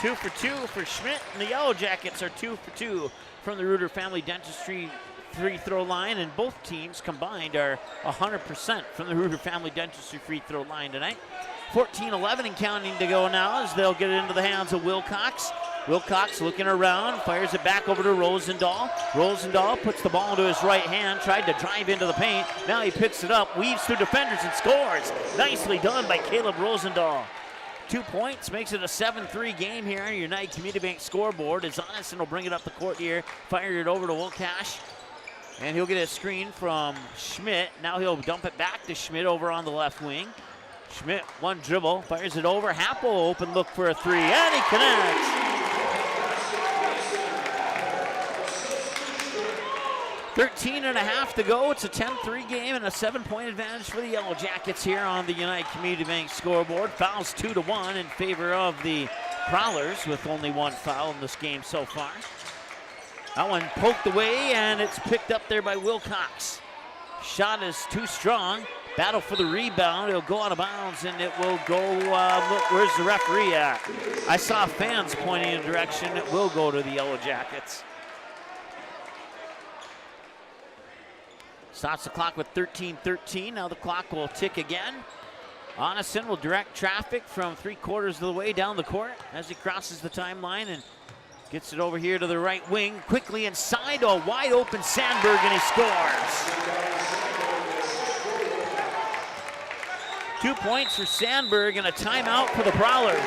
2 for 2 for Schmidt, and the Yellow Jackets are 2 for 2 from the Reuter Family Dentistry free throw line, and both teams combined are 100% from the Reuter Family Dentistry free throw line tonight. 14-11 and counting to go now as they'll get it into the hands of Wilcox. Wilcox looking around, fires it back over to Rosendahl. Rosendahl puts the ball into his right hand, tried to drive into the paint. Now he picks it up, weaves through defenders and scores. Nicely done by Caleb Rosendahl. 2 points, makes it a 7-3 game here on your United Community Bank scoreboard as Onison will bring it up the court here, fire it over to Wilcash. And he'll get a screen from Schmidt. Now he'll dump it back to Schmidt over on the left wing. Schmidt, one dribble, fires it over. Happel open look for a 3, and he connects. 13.5 to go. It's a 10-3 game and a 7-point advantage for the Yellow Jackets here on the United Community Bank scoreboard. Fouls 2-1 in favor of the Prowlers with only one foul in this game so far. That one poked away, and it's picked up there by Wilcox. Shot is too strong. Battle for the rebound. It'll go out of bounds, and it will go, look, where's the referee at? I saw fans pointing in a direction. It will go to the Yellow Jackets. Stops the clock with 13:13. Now the clock will tick again. Onison will direct traffic from 3/4 of the way down the court as he crosses the timeline and gets it over here to the right wing. Quickly inside, a wide open Sandberg, and he scores. 2 points for Sandberg and a timeout for the Prowlers.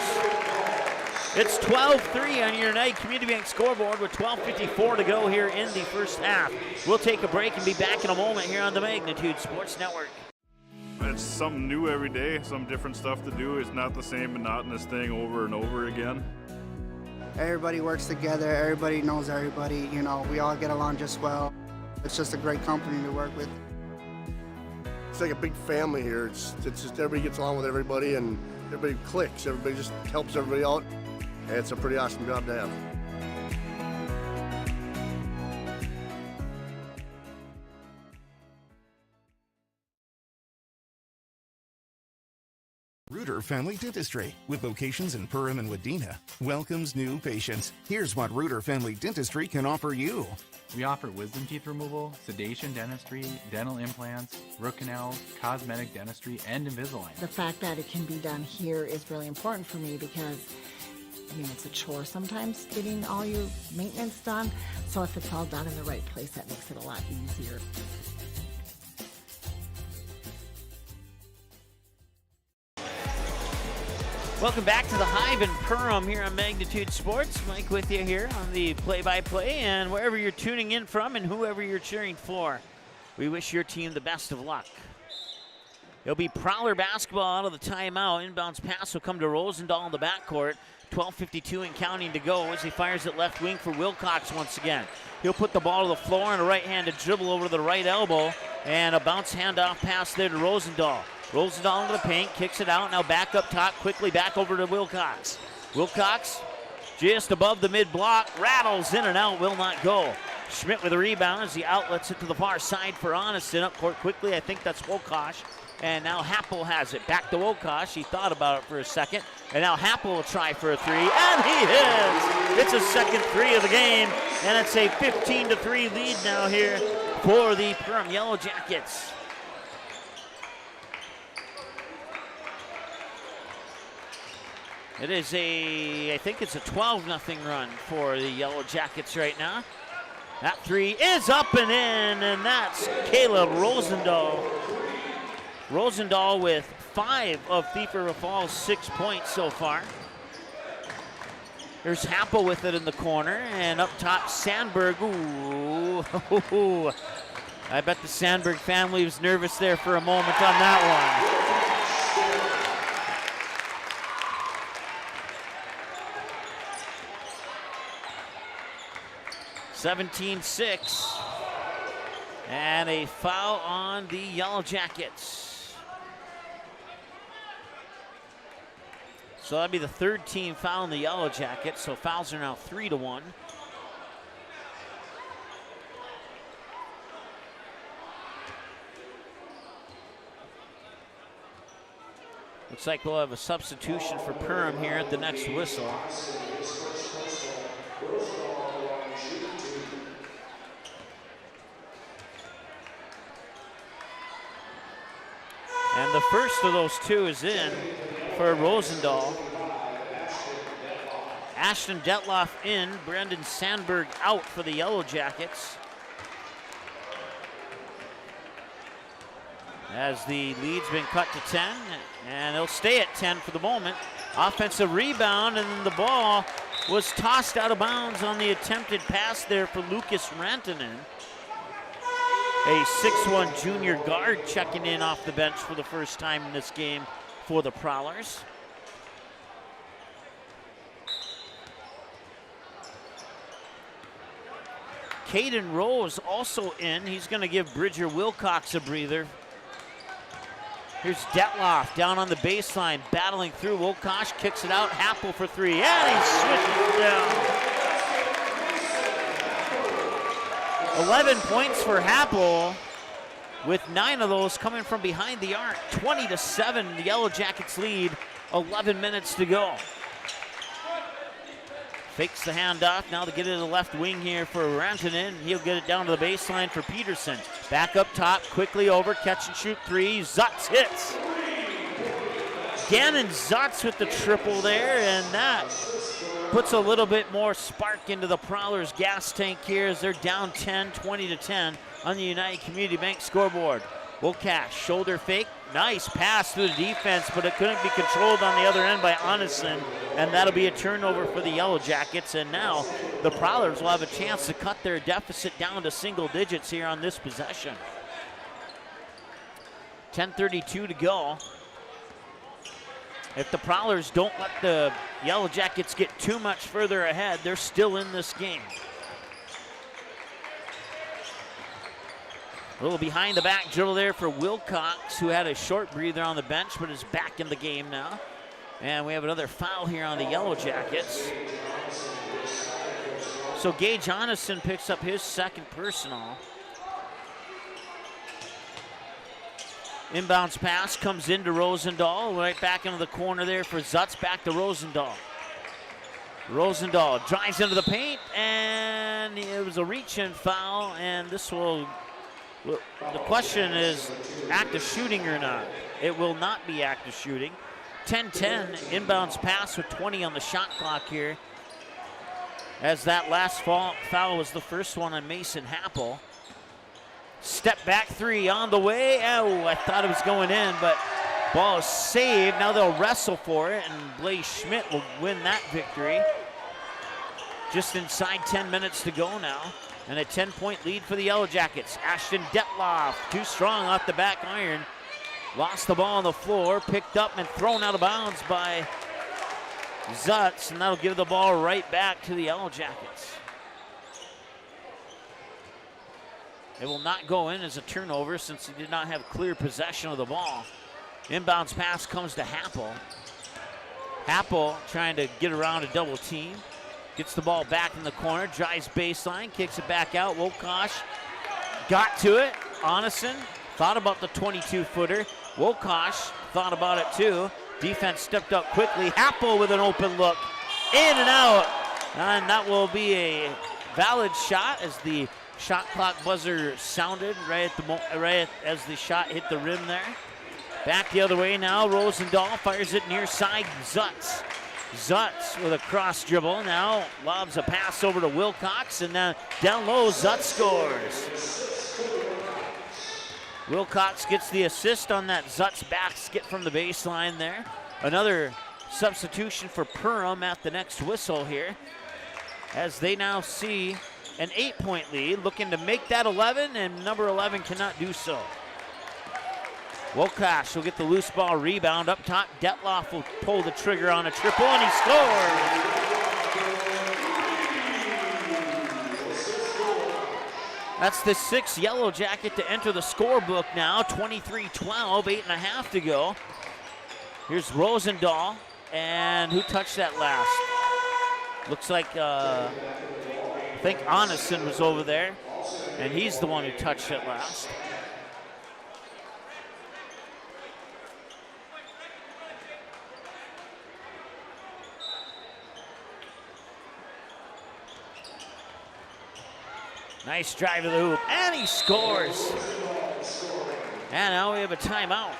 It's 12-3 on your United Community Bank scoreboard with 12:54 to go here in the first half. We'll take a break and be back in a moment here on the Magnitude Sports Network. It's something new every day, some different stuff to do. It's not the same monotonous thing over and over again. Everybody works together, everybody knows everybody, you know, we all get along just well. It's just a great company to work with. It's like a big family here. It's just everybody gets along with everybody and everybody clicks. Everybody just helps everybody out. And it's a pretty awesome job to have. Reuter Family Dentistry, with locations in Perham and Wadena, welcomes new patients. Here's what Reuter Family Dentistry can offer you. We offer wisdom teeth removal, sedation dentistry, dental implants, root canals, cosmetic dentistry, and Invisalign. The fact that it can be done here is really important for me because, I mean, it's a chore sometimes getting all your maintenance done. So if it's all done in the right place, that makes it a lot easier. Welcome back to the Hive in Perham here on Magnitude Sports. Mike with you here on the play-by-play, and wherever you're tuning in from and whoever you're cheering for, we wish your team the best of luck. It'll be Prowler basketball out of the timeout. Inbounds pass will come to Rosendahl in the backcourt. 12:52 and counting to go as he fires it left wing for Wilcox once again. He'll put the ball to the floor and a right-handed dribble over to the right elbow, and a bounce handoff pass there to Rosendahl. Rosendahl into the paint, kicks it out, now back up top, quickly back over to Wilcox. Wilcox just above the mid-block, rattles in and out, will not go. Schmidt with a rebound as he outlets it to the far side for Onison. Up court quickly, I think that's Wilcosh. And now Happel has it. Back to Wokosh. He thought about it for a second. And now Happel will try for a three. And he hits! It's a second three of the game. And it's a 15-3 lead now here for the Perham Yellow Jackets. It is I think it's a 12-0 run for the Yellow Jackets right now. That three is up and in, and that's Caleb Rosendahl. Rosendahl with 5 of Thief River Falls' 6 points so far. There's Happel with it in the corner, and up top, Sandberg. Ooh, I bet the Sandberg family was nervous there for a moment on that one. 17-6, and a foul on the Yellow Jackets. So that'd be the third team foul on the Yellow Jackets, so fouls are now 3-1. Looks like we'll have a substitution for Perham here at the next whistle. And the first of those two is in for Rosendahl. Ashton Detloff in, Brendan Sandberg out for the Yellow Jackets. As the lead's been cut to 10, and they'll stay at 10 for the moment. Offensive rebound, and then the ball was tossed out of bounds on the attempted pass there for Lucas Rantanen. A 6'1" junior guard checking in off the bench for the first time in this game for the Prowlers. Caden Rose also in. He's going to give Bridger Wilcox a breather. Here's Detloff down on the baseline, battling through. Wilcox kicks it out. Happel for three, and he switches it down. 11 points for Happel, with 9 of those coming from behind the arc. 20-7, the Yellow Jackets lead, 11 minutes to go. Fakes the handoff, now to get it to the left wing here for Rantanen. He'll get it down to the baseline for Peterson. Back up top, quickly over, catch and shoot three. Zutz hits. Gannon Zutz with the triple there, and that puts a little bit more spark into the Prowlers' gas tank here as they're down 10, 20-10 on the United Community Bank scoreboard. Wilcash, shoulder fake, nice pass through the defense, but it couldn't be controlled on the other end by Onison, and that'll be a turnover for the Yellow Jackets, and now the Prowlers will have a chance to cut their deficit down to single digits here on this possession. 10:32 to go. If the Prowlers don't let the Yellow Jackets get too much further ahead, they're still in this game. A little behind the back dribble there for Wilcox, who had a short breather on the bench, but is back in the game now. And we have another foul here on the Yellow Jackets. So Gage Onison picks up his second personal. Inbounds pass comes into Rosendahl, right back into the corner there for Zutz, back to Rosendahl. Rosendahl drives into the paint, and it was a reach-in foul, and this will, the question is active shooting or not. It will not be active shooting. 10-10, inbounds pass with 20 on the shot clock here, as that last foul was the first one on Mason Happel. Step back three on the way. Oh, I thought it was going in, but ball is saved. Now they'll wrestle for it, and Blaze Schmidt will win that victory. Just inside 10 minutes to go now, and a 10-point lead for the Yellow Jackets. Ashton Detloff, too strong off the back iron. Lost the ball on the floor, picked up and thrown out of bounds by Zutz, and that'll give the ball right back to the Yellow Jackets. It will not go in as a turnover since he did not have clear possession of the ball. Inbounds pass comes to Happel. Happel trying to get around a double team. Gets the ball back in the corner, drives baseline, kicks it back out. Wilcox got to it. Onison thought about the 22-footer. Wilcox thought about it too. Defense stepped up quickly. Happel with an open look. In and out. And that will be a valid shot as the shot clock buzzer sounded right as the shot hit the rim there. Back the other way now. Rosendahl fires it near side. Zutz. Zutz with a cross dribble. Now lobs a pass over to Wilcox, and then down low, Zutz scores. Wilcox gets the assist on that Zutz basket from the baseline there. Another substitution for Perham at the next whistle here, as they now see an 8-point lead, looking to make that 11, and number 11 cannot do so. Wilcox will get the loose ball rebound up top. Detloff will pull the trigger on a triple, and he scores. That's the 6th Yellow Jacket to enter the scorebook now. 23-12, 8.5 to go. Here's Rosendahl, and who touched that last? Looks like, I think Onison was over there, and he's the one who touched it last. Nice drive to the hoop, and he scores. And now we have a timeout.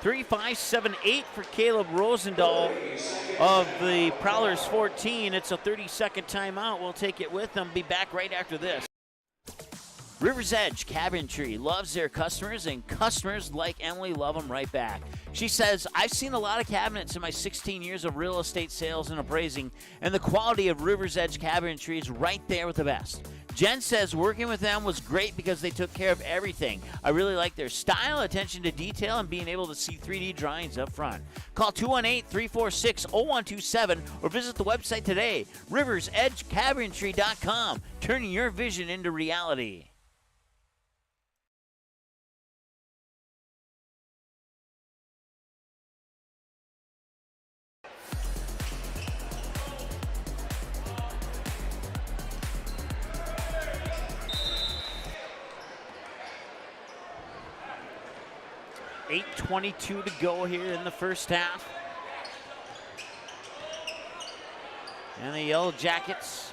3-5-7-8 for Caleb Rosendahl of the Prowlers 14. It's a 30-second timeout. We'll take it with them. Be back right after this. River's Edge Cabinetry loves their customers, and customers like Emily love them right back. She says, I've seen a lot of cabinets in my 16 years of real estate sales and appraising, and the quality of River's Edge Cabinetry is right there with the best. Jen says working with them was great because they took care of everything. I really like their style, attention to detail, and being able to see 3D drawings up front. Call 218-346-0127 or visit the website today, riversedgecabinetry.com, turning your vision into reality. .22 to go here in the first half. And the Yellow Jackets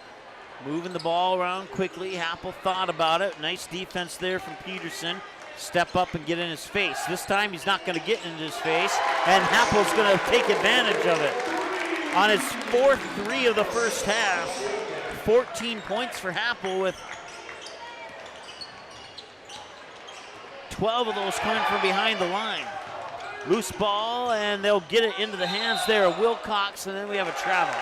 moving the ball around quickly. Happel thought about it. Nice defense there from Peterson. Step up and get in his face. This time he's not going to get into his face, and Happel's going to take advantage of it. On his 4th three of the first half, 14 points for Happel, with 12 of those coming from behind the line. Loose ball, and they'll get it into the hands there of Wilcox, and then we have a travel.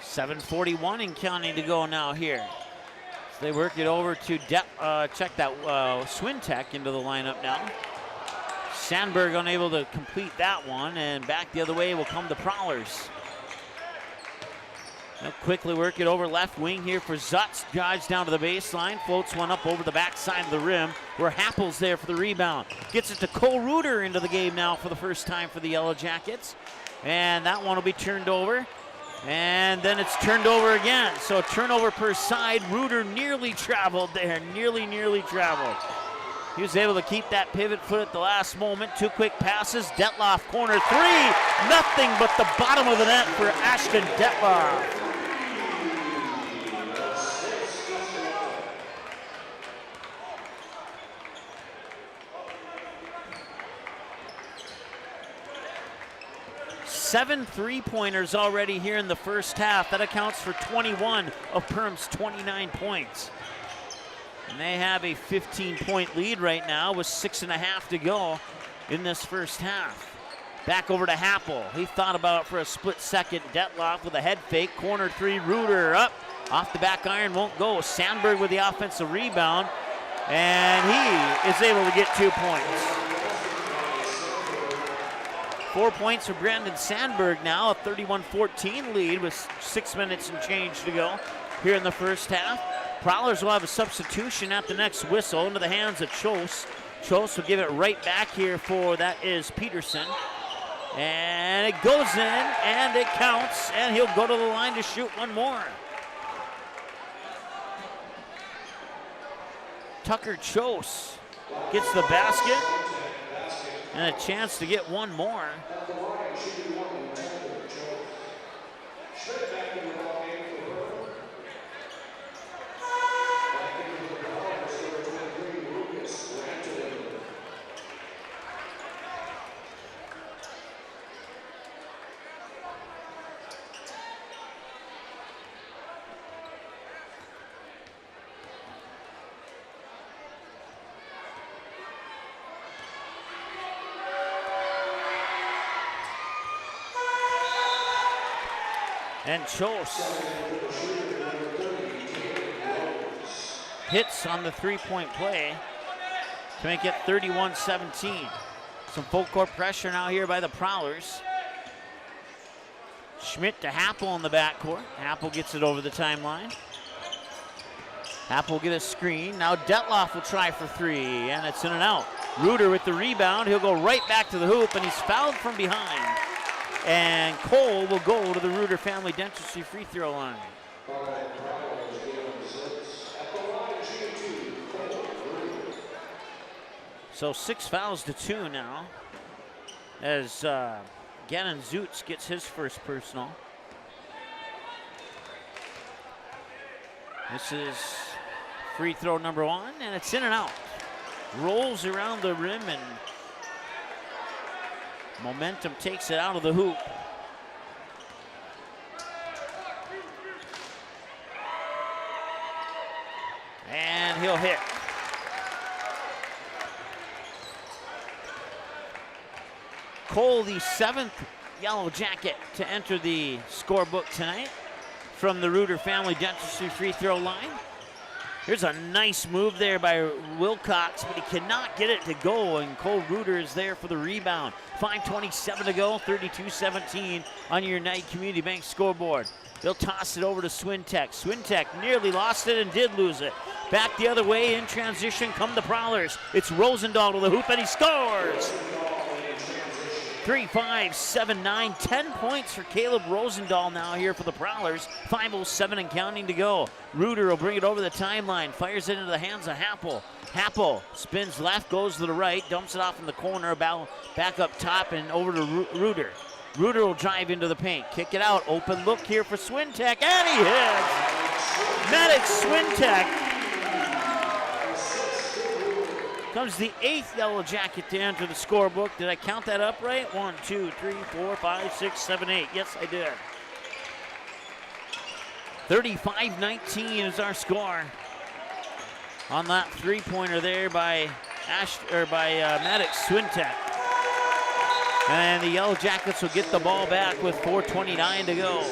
.741 and counting to go now here. They work it over to check that Swintek into the lineup now. Sandberg unable to complete that one, and back the other way will come the Prowlers. They'll quickly work it over left wing here for Zutz. Drives down to the baseline, floats one up over the backside of the rim, where Happel's there for the rebound. Gets it to Cole Reuter into the game now for the first time for the Yellow Jackets. And that one will be turned over. And then it's turned over again. So turnover per side. Reuter nearly traveled there, nearly traveled. He was able to keep that pivot foot at the last moment. 2 quick passes. Detloff corner 3. Nothing but the bottom of the net for Ashton Detloff. Seven three-pointers already here in the first half. That accounts for 21 of Perham's 29 points. And they have a 15-point lead right now with 6.5 to go in this first half. Back over to Happel. He thought about it for a split second. Detloff with a head fake. Corner 3, Reuter up. Off the back iron, won't go. Sandberg with the offensive rebound. And he is able to get 2 points. 4 points for Brandon Sandberg now, a 31-14 lead with 6 minutes and change to go here in the first half. Prowlers will have a substitution at the next whistle into the hands of Chose. Chose will give it right back here for, that is Peterson. And it goes in, and it counts, and he'll go to the line to shoot one more. Tucker Chose gets the basket and a chance to get one more. And Chose hits on the three-point play to make it 31-17. Some full court pressure now here by the Prowlers. Schmidt to Happel in the backcourt. Happel gets it over the timeline. Happel will get a screen. Now Detloff will try for three, and it's in and out. Reuter with the rebound. He'll go right back to the hoop, and he's fouled from behind. And Cole will go to the Reuter Family Dentistry free throw line. So 6 fouls to 2 now, as Gannon Zutz gets his first personal. This is free throw number 1, and it's in and out. Rolls around the rim, and momentum takes it out of the hoop. And he'll hit. Cole, the 7th Yellow Jacket to enter the scorebook tonight from the Reuter Family Dentistry free throw line. Here's a nice move there by Wilcox, but he cannot get it to go, and Cole Reuter is there for the rebound. 5:27 to go, 32-17 on your United Community Bank scoreboard. They'll toss it over to Swintek. Swintek nearly lost it and did lose it. Back the other way in transition come the Prowlers. It's Rosendahl to the hoop, and he scores! 3, 5, 7, 9, 10 points for Caleb Rosendahl now here for the Prowlers. 5:07 and counting to go. Reuter will bring it over the timeline, fires it into the hands of Happel. Happel spins left, goes to the right, dumps it off in the corner, back up top and over to Reuter. Reuter will drive into the paint, kick it out, open look here for Swintek, and he hits! Maddox Swintek comes the 8th Yellow Jacket to enter the scorebook. Did I count that up right? 1, 2, 3, 4, 5, 6, 7, 8. Yes, I did. 35-19 is our score on that three-pointer there by Maddox Swintek. And the Yellow Jackets will get the ball back with 4:29 to go.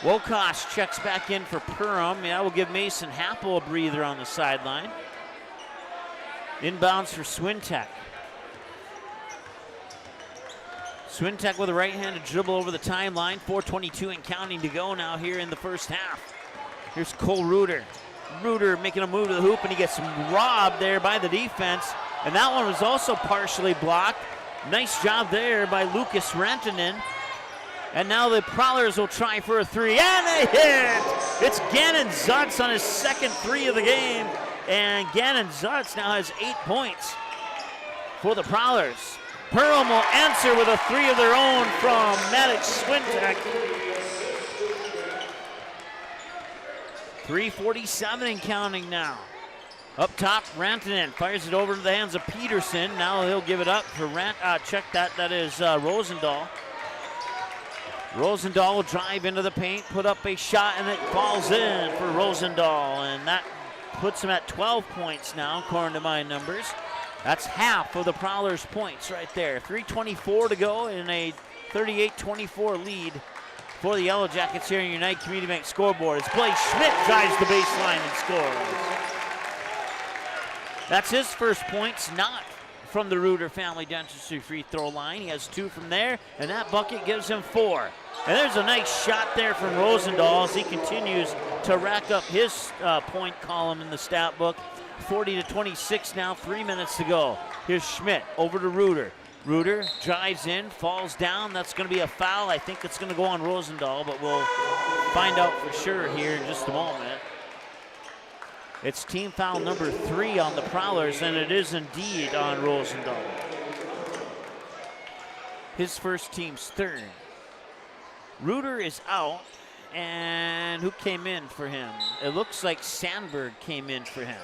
Wilcox checks back in for Perham. Yeah, we'll give Mason Happel a breather on the sideline. Inbounds for Swintek. Swintek with a right-handed dribble over the timeline. 4:22 and counting to go now here in the first half. Here's Cole Reuter. Reuter making a move to the hoop, and he gets robbed there by the defense. And that one was also partially blocked. Nice job there by Lucas Rantanen. And now the Prowlers will try for a three, and they hit! It's Gannon Zutz on his second three of the game, and Gannon Zutz now has 8 points for the Prowlers. Perham will answer with a three of their own from Maddox Swintek. 3:47 and counting now. Up top, Rantanen fires it over to the hands of Peterson. Now he'll give it up for that is Rosendahl. Rosendahl will drive into the paint, put up a shot, and it falls in for Rosendahl. And that puts him at 12 points now, according to my numbers. That's half of the Prowlers' points right there. 3:24 to go in a 38-24 lead for the Yellow Jackets here in United Community Bank scoreboard. As Blake Schmidt drives the baseline and scores. That's his first points, not from the Reuter Family Dentistry free throw line. He has 2 from there, and that bucket gives him 4. And there's a nice shot there from Rosendahl as he continues to rack up his point column in the stat book. 40-26 now, 3 minutes to go. Here's Schmidt over to Reuter. Reuter drives in, falls down. That's going to be a foul. I think it's going to go on Rosendahl, but we'll find out for sure here in just a moment. It's team foul number 3 on the Prowlers, and it is indeed on Rosendahl. His first, team's 3rd. Reuter is out, and who came in for him? It looks like Sandberg came in for him.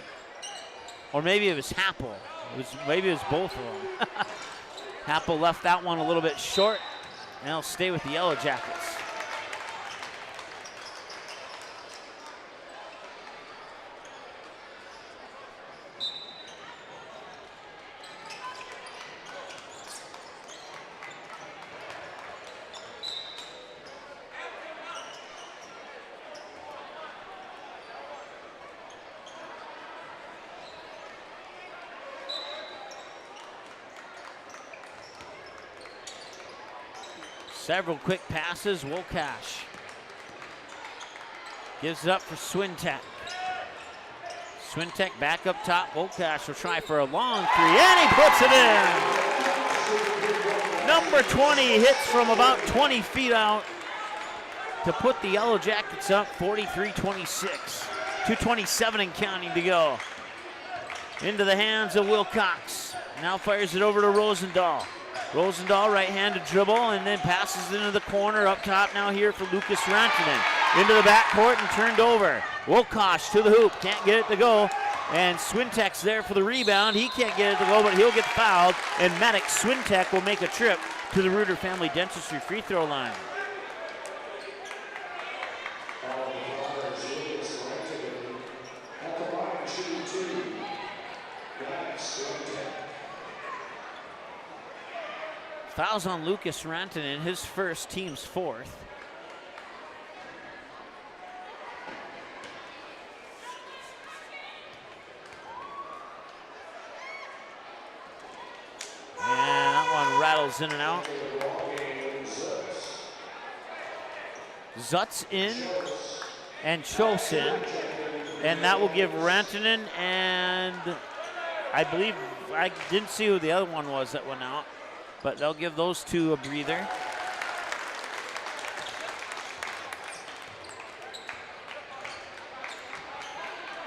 Or maybe it was Happel. Maybe it was both of them. Happel left that one a little bit short, and he'll stay with the Yellow Jackets. Several quick passes. Wilcash gives it up for Swintek. Swintek back up top. Wilcash will try for a long 3, and he puts it in. Number 20 hits from about 20 feet out to put the Yellow Jackets up 43-26. 2:27 and counting to go. Into the hands of Wilcox. Now fires it over to Rosendahl. Rosendahl right-handed dribble and then passes into the corner up top now here for Lucas Rantanen. Into the backcourt and turned over. Wilcox to the hoop, can't get it to go. And Swintek's there for the rebound. He can't get it to go, but he'll get fouled. And Maddox Swintek will make a trip to the Reuter Family Dentistry free throw line. Fouls on Lucas Rantanen, his first, team's 4th. And that one rattles in and out. Zutz in and Chos in. And that will give Rantanen and I believe, I didn't see who the other one was that went out, but they'll give those 2 a breather.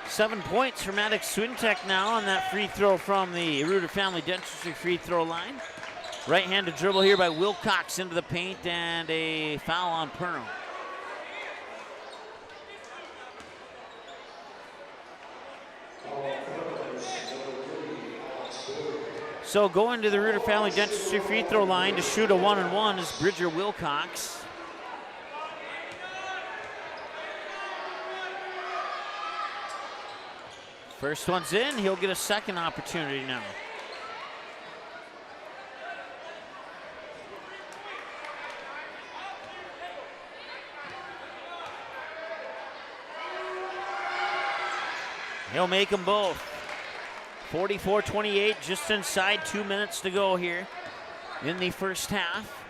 Seven points for Maddox Swintek now on that free throw from the Reuter Family Dentistry free throw line. Right-handed dribble here by Wilcox into the paint and a foul on Perham. So going to the Reuter Family Dentistry free throw line to shoot a 1-and-1 is Bridger Wilcox. First one's in, he'll get a second opportunity now. He'll make them both. 44-28, just inside 2 minutes to go here in the first half.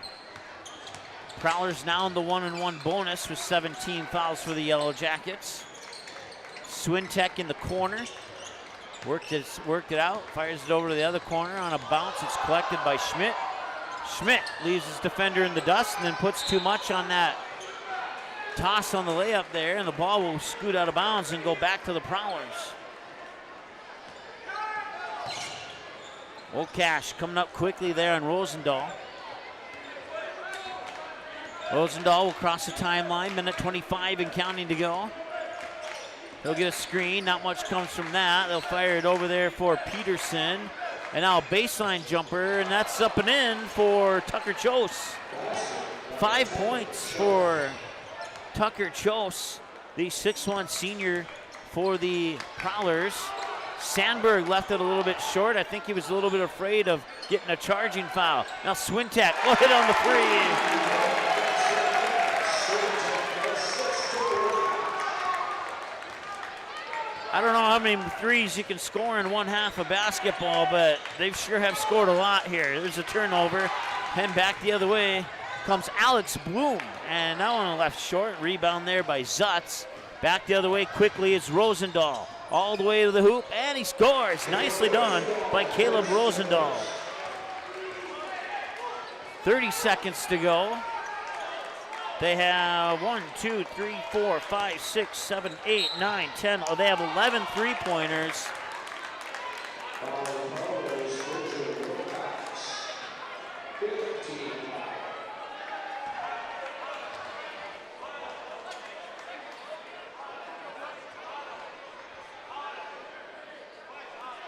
Prowlers now in the 1-and-1 bonus with 17 fouls for the Yellow Jackets. Swintek in the corner. Worked it out, fires it over to the other corner on a bounce. It's collected by Schmidt. Schmidt leaves his defender in the dust and then puts too much on that toss on the layup there, and the ball will scoot out of bounds and go back to the Prowlers. Wilcash coming up quickly there on Rosendahl. Rosendahl will cross the timeline, minute 25 and counting to go. He'll get a screen, not much comes from that. They'll fire it over there for Peterson. And now a baseline jumper, and that's up and in for Tucker Chos. 5 points for Tucker Chos, the 6'1" senior for the Prowlers. Sandberg left it a little bit short. I think he was a little bit afraid of getting a charging foul. Now Swintek will hit on the three. I don't know how many threes you can score in one half of basketball, but they sure have scored a lot here. There's a turnover, and back the other way comes Alex Bloom, and that one left short. Rebound there by Zutz. Back the other way quickly is Rosendahl. All the way to the hoop, and he scores. Nicely done by Caleb Rosendahl. 30 seconds to go. They have 1, 2, 3, 4, 5, 6, 7, 8, 9, 10. Oh, they have 11 three-pointers.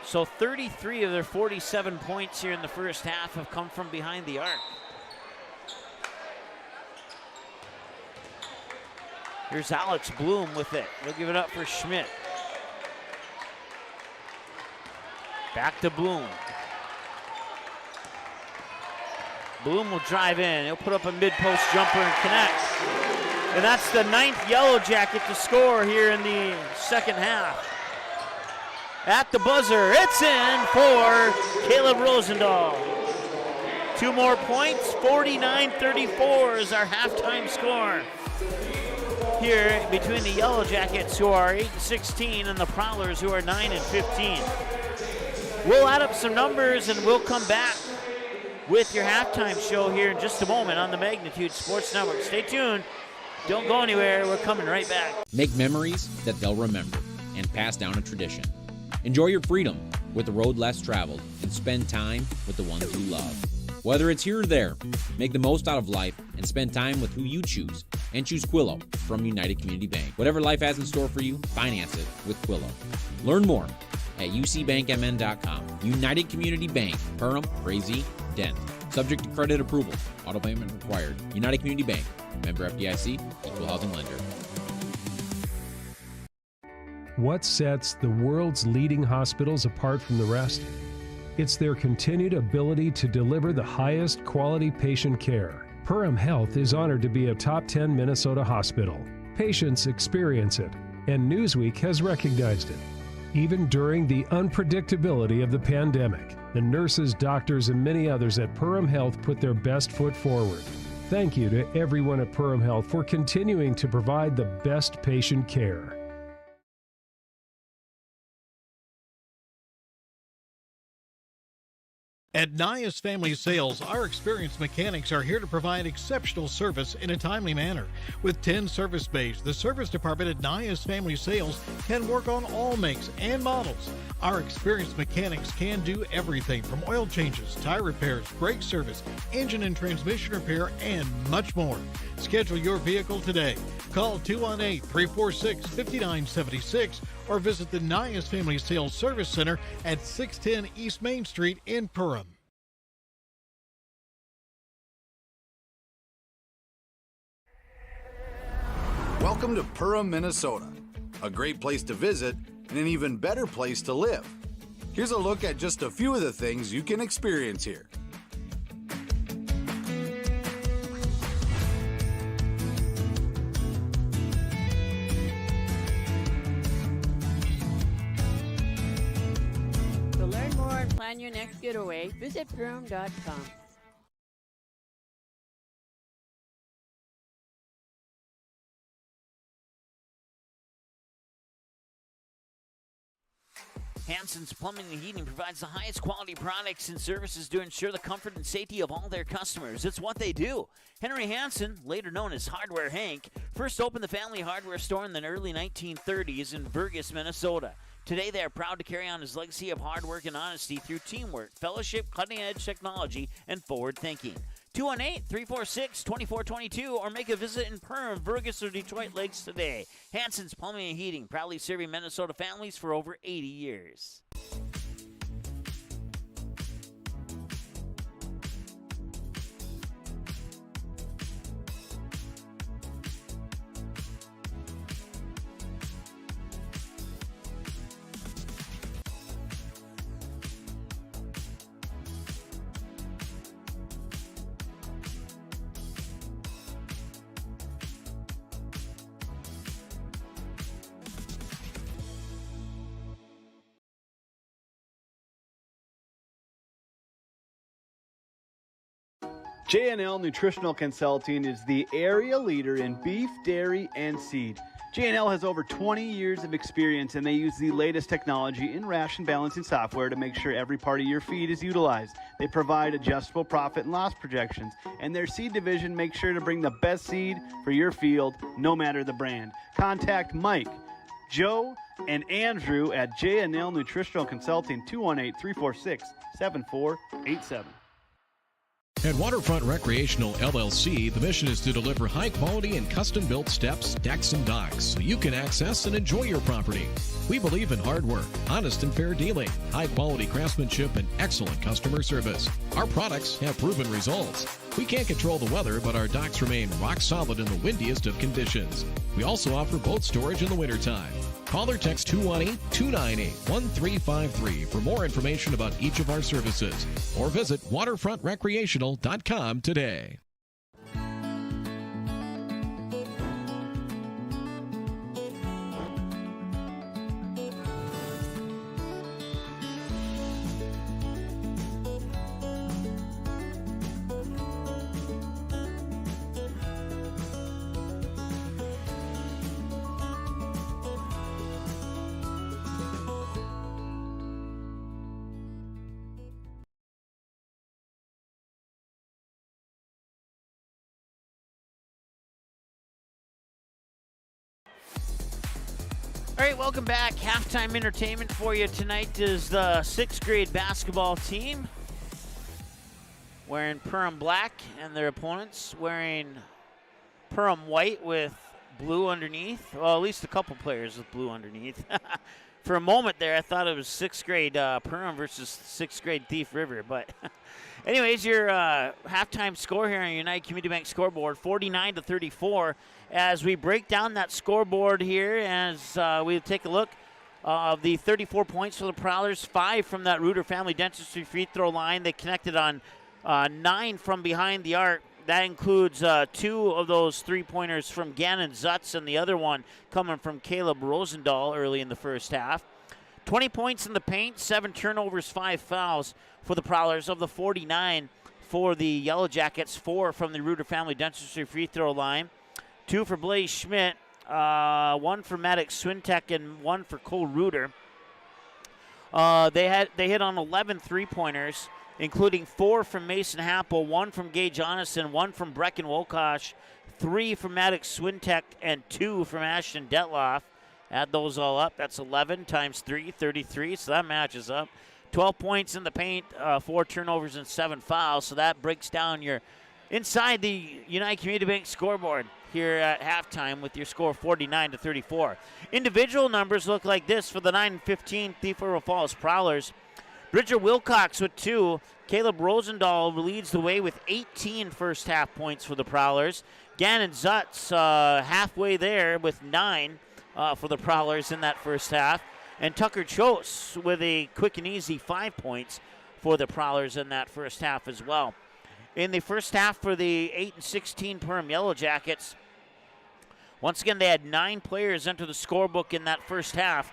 So 33 of their 47 points here in the first half have come from behind the arc. Here's Alex Bloom with it. They'll give it up for Schmidt. Back to Bloom. Bloom will drive in. He'll put up a mid-post jumper and connect. And that's the 9th Yellow Jacket to score here in the second half. At the buzzer, it's in for Caleb Rosendahl. 2 more points, 49-34 is our halftime score. Here between the Yellow Jackets, who are 8-16, and the Prowlers, who are 9-15. We'll add up some numbers and we'll come back with your halftime show here in just a moment on the Magnitude Sports Network. Stay tuned. Don't go anywhere. We're coming right back. Make memories that they'll remember and pass down a tradition. Enjoy your freedom with the road less traveled and spend time with the ones you love. Whether it's here or there, make the most out of life and spend time with who you choose. And choose Quillo from United Community Bank. Whatever life has in store for you, finance it with Quillo. Learn more at ucbankmn.com. United Community Bank, Perham, Crazy, Dent. Subject to credit approval. Auto payment required. United Community Bank. Member FDIC. Equal housing lender. What sets the world's leading hospitals apart from the rest? It's their continued ability to deliver the highest quality patient care. Perham Health is honored to be a top 10 Minnesota hospital. Patients experience it, and Newsweek has recognized it. Even during the unpredictability of the pandemic, the nurses, doctors, and many others at Perham Health put their best foot forward. Thank you to everyone at Perham Health for continuing to provide the best patient care. At Nias Family Sales, our experienced mechanics are here to provide exceptional service in a timely manner. With 10 service bays, the service department at Nias Family Sales can work on all makes and models. Our experienced mechanics can do everything from oil changes, tire repairs, brake service, engine and transmission repair, and much more. Schedule your vehicle today. Call 218-346-5976 or visit the Nias Family Sales Service Center at 610 East Main Street in Perham. Welcome to Perham, Minnesota. A great place to visit and an even better place to live. Here's a look at just a few of the things you can experience here. To learn more and plan your next getaway, visit Perham.com. Hansen's Plumbing and Heating provides the highest quality products and services to ensure the comfort and safety of all their customers. It's what they do. Henry Hansen, later known as Hardware Hank, first opened the family hardware store in the early 1930s in Burgess, Minnesota. Today, they are proud to carry on his legacy of hard work and honesty through teamwork, fellowship, cutting-edge technology, and forward thinking. 218-346-2422 or make a visit in Perham, Burgess, or Detroit Lakes today. Hansen's Plumbing and Heating, proudly serving Minnesota families for over 80 years. J&L Nutritional Consulting is the area leader in beef, dairy, and seed. J&L has over 20 years of experience, and they use the latest technology in ration balancing software to make sure every part of your feed is utilized. They provide adjustable profit and loss projections, and their seed division makes sure to bring the best seed for your field, no matter the brand. Contact Mike, Joe, and Andrew at J&L Nutritional Consulting, 218-346-7487. At Waterfront Recreational LLC, the mission is to deliver high-quality and custom-built steps, decks, and docks so you can access and enjoy your property. We believe in hard work, honest and fair dealing, high-quality craftsmanship, and excellent customer service. Our products have proven results. We can't control the weather, but our docks remain rock solid in the windiest of conditions. We also offer boat storage in the wintertime. Call or text 218-298-1353 for more information about each of our services, or visit waterfrontrecreational.com today. All right, welcome back. Halftime entertainment for you tonight is the 6th grade basketball team wearing Perham black, and their opponents wearing Perham white with blue underneath. Well, at least a couple players with blue underneath. For a moment there, I thought it was 6th grade Perham versus 6th grade Thief River. But anyways, your halftime score here on United Community Bank scoreboard, 49-34. As we break down that scoreboard here, as we take a look of the 34 points for the Prowlers, 5 from that Reuter Family Dentistry free throw line. They connected on 9 from behind the arc. That includes 2 of those three-pointers from Gannon Zutz, and the other one coming from Caleb Rosendahl early in the first half. 20 points in the paint, 7 turnovers, 5 fouls for the Prowlers. Of the 49 for the Yellow Jackets, 4 from the Reuter Family Dentistry free throw line. 2 for Blaze Schmidt, 1 for Maddox Swintek, and 1 for Cole Reuter. They hit on 11 three-pointers, including 4 from Mason Happel, 1 from Gage Jonathan, 1 from Brecken Wolkosh, 3 from Maddox Swintek, and 2 from Ashton Detloff. Add those all up, that's 11 times 3, 33, so that matches up. 12 points in the paint, 4 turnovers, and 7 fouls, so that breaks down your inside the United Community Bank scoreboard here at halftime with your score 49-34. Individual numbers look like this for the 9-15 Thief River Falls Prowlers. Bridger Wilcox with 2. Caleb Rosendahl leads the way with 18 first half points for the Prowlers. Gannon Zutz halfway there with 9 for the Prowlers in that first half. And Tucker Chose with a quick and easy 5 points for the Prowlers in that first half as well. In the first half for the 8-16 Perham Yellow Jackets, once again, they had 9 players enter the scorebook in that first half.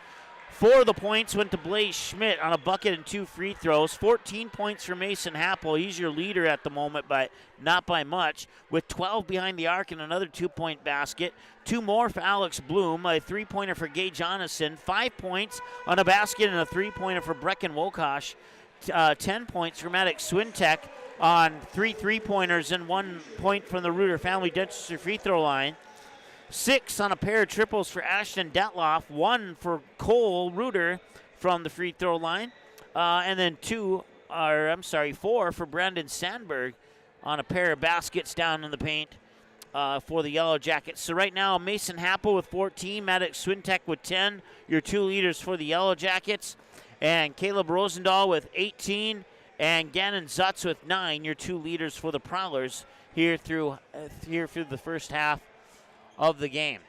4 of the points went to Blaze Schmidt on a bucket and 2 free throws. 14 points for Mason Happel. He's your leader at the moment, but not by much, with 12 behind the arc and another 2-point basket. 2 more for Alex Bloom, a 3-pointer for Gage Jonathan. 5 points on a basket and a 3-pointer for Brecken Wolkosh. 10 points for Maddox Swintek on 3 3-pointers and 1 point from the Reuter Family Dentistry free throw line. 6 on a pair of triples for Ashton Detloff, 1 for Cole Reuter from the free throw line, and then 4 for Brandon Sandberg on a pair of baskets down in the paint for the Yellow Jackets. So right now, Mason Happel with 14, Maddox Swintek with 10, your 2 leaders for the Yellow Jackets, and Caleb Rosendahl with 18, and Gannon Zutz with 9, your 2 leaders for the Prowlers here through the first half of the game.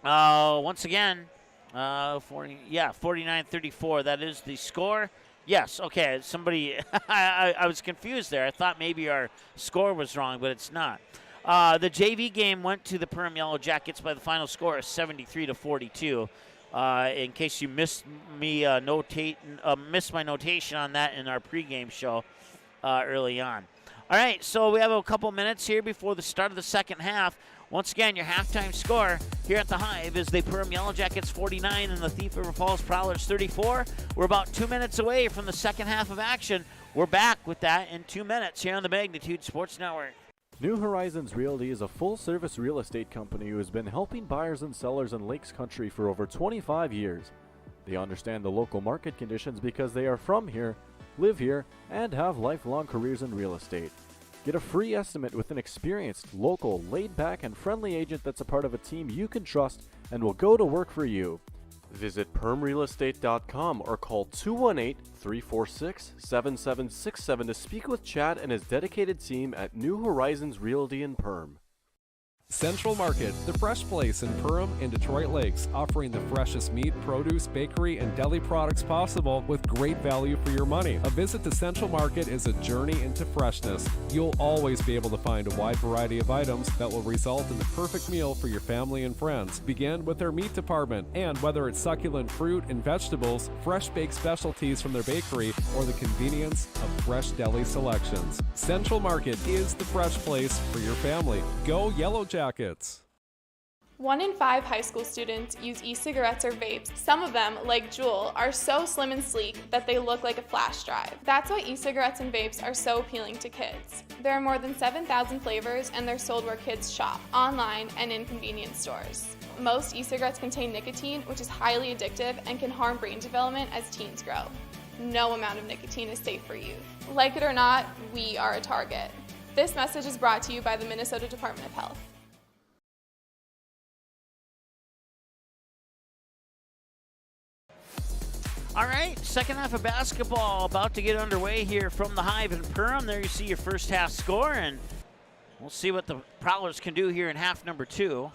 Once again, 49-34. That is the score. Yes, okay. Somebody, I was confused there. I thought maybe our score was wrong, but it's not. The JV game went to the Perham Yellow Jackets by the final score of 73-42. In case you missed me missed my notation on that in our pregame show early on. All right, so we have a couple minutes here before the start of the second half. Once again, your halftime score here at the Hive is the Perham Yellow Jackets 49 and the Thief River Falls Prowlers 34. We're about 2 minutes away from the second half of action. We're back with that in 2 minutes here on the Magnitude Sports Network. New Horizons Realty is a full-service real estate company who has been helping buyers and sellers in Lakes Country for over 25 years. They understand the local market conditions because they are from here, live here, and have lifelong careers in real estate. Get a free estimate with an experienced, local, laid-back, and friendly agent that's a part of a team you can trust and will go to work for you. Visit permrealestate.com or call 218-346-7767 to speak with Chad and his dedicated team at New Horizons Realty in Perm. Central Market, the fresh place in Perham and Detroit Lakes, offering the freshest meat, produce, bakery, and deli products possible with great value for your money. A visit to Central Market is a journey into freshness. You'll always be able to find a wide variety of items that will result in the perfect meal for your family and friends. Begin with their meat department, and whether it's succulent fruit and vegetables, fresh baked specialties from their bakery, or the convenience of fresh deli selections. Central Market is the fresh place for your family. Go Yellow Jackets. 1 in 5 high school students use e-cigarettes or vapes. Some of them, like Juul, are so slim and sleek that they look like a flash drive. That's why e-cigarettes and vapes are so appealing to kids. There are more than 7,000 flavors, and they're sold where kids shop, online and in convenience stores. Most e-cigarettes contain nicotine, which is highly addictive and can harm brain development as teens grow. No amount of nicotine is safe for youth. Like it or not, we are a target. This message is brought to you by the Minnesota Department of Health. All right, second half of basketball about to get underway here from the Hive in Perham. There you see your first half score, and we'll see what the Prowlers can do here in half number 2.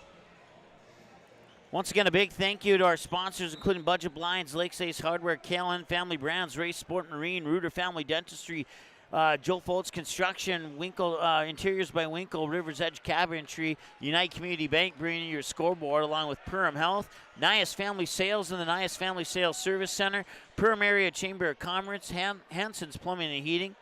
Once again, a big thank you to our sponsors, including Budget Blinds, Lakes Ace Hardware, KLN Family Brands, Race Sport Marine, Reuter Family Dentistry, Joe Foltz Construction, Winkle Interiors by Winkle, River's Edge Cabinetry, Unite Community Bank bringing you your scoreboard, along with Perham Health, Nias Family Sales and the Nias Family Sales Service Center, Perham Area Chamber of Commerce, Hanson's Plumbing and Heating,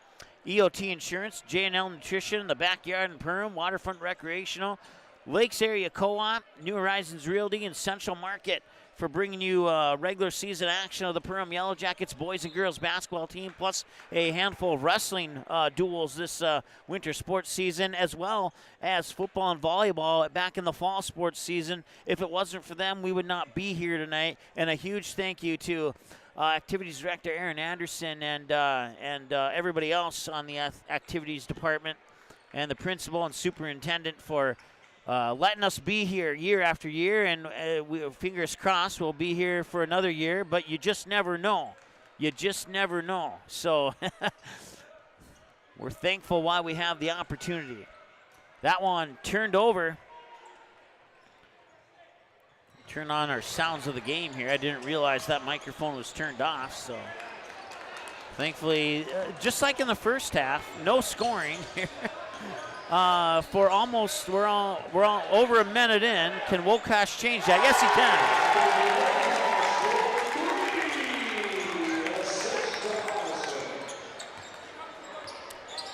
EOT Insurance, J&L Nutrition, The Backyard in Perham, Waterfront Recreational, Lakes Area Co-op, New Horizons Realty, and Central Market for bringing you regular season action of the Perham Yellow Jackets boys and girls basketball team, plus a handful of wrestling duels this winter sports season, as well as football and volleyball back in the fall sports season. If it wasn't for them, we would not be here tonight. And a huge thank you to Activities Director Aaron Anderson and everybody else on the activities department, and the principal and superintendent for letting us be here year after year, and fingers crossed we'll be here for another year, but you just never know. You just never know. So we're thankful while we have the opportunity. That one turned over. Turn on our sounds of the game here. I didn't realize that microphone was turned off, so thankfully, just like in the first half, no scoring here. For almost, we're all over a minute in. Can Wokash change that? Yes, he can.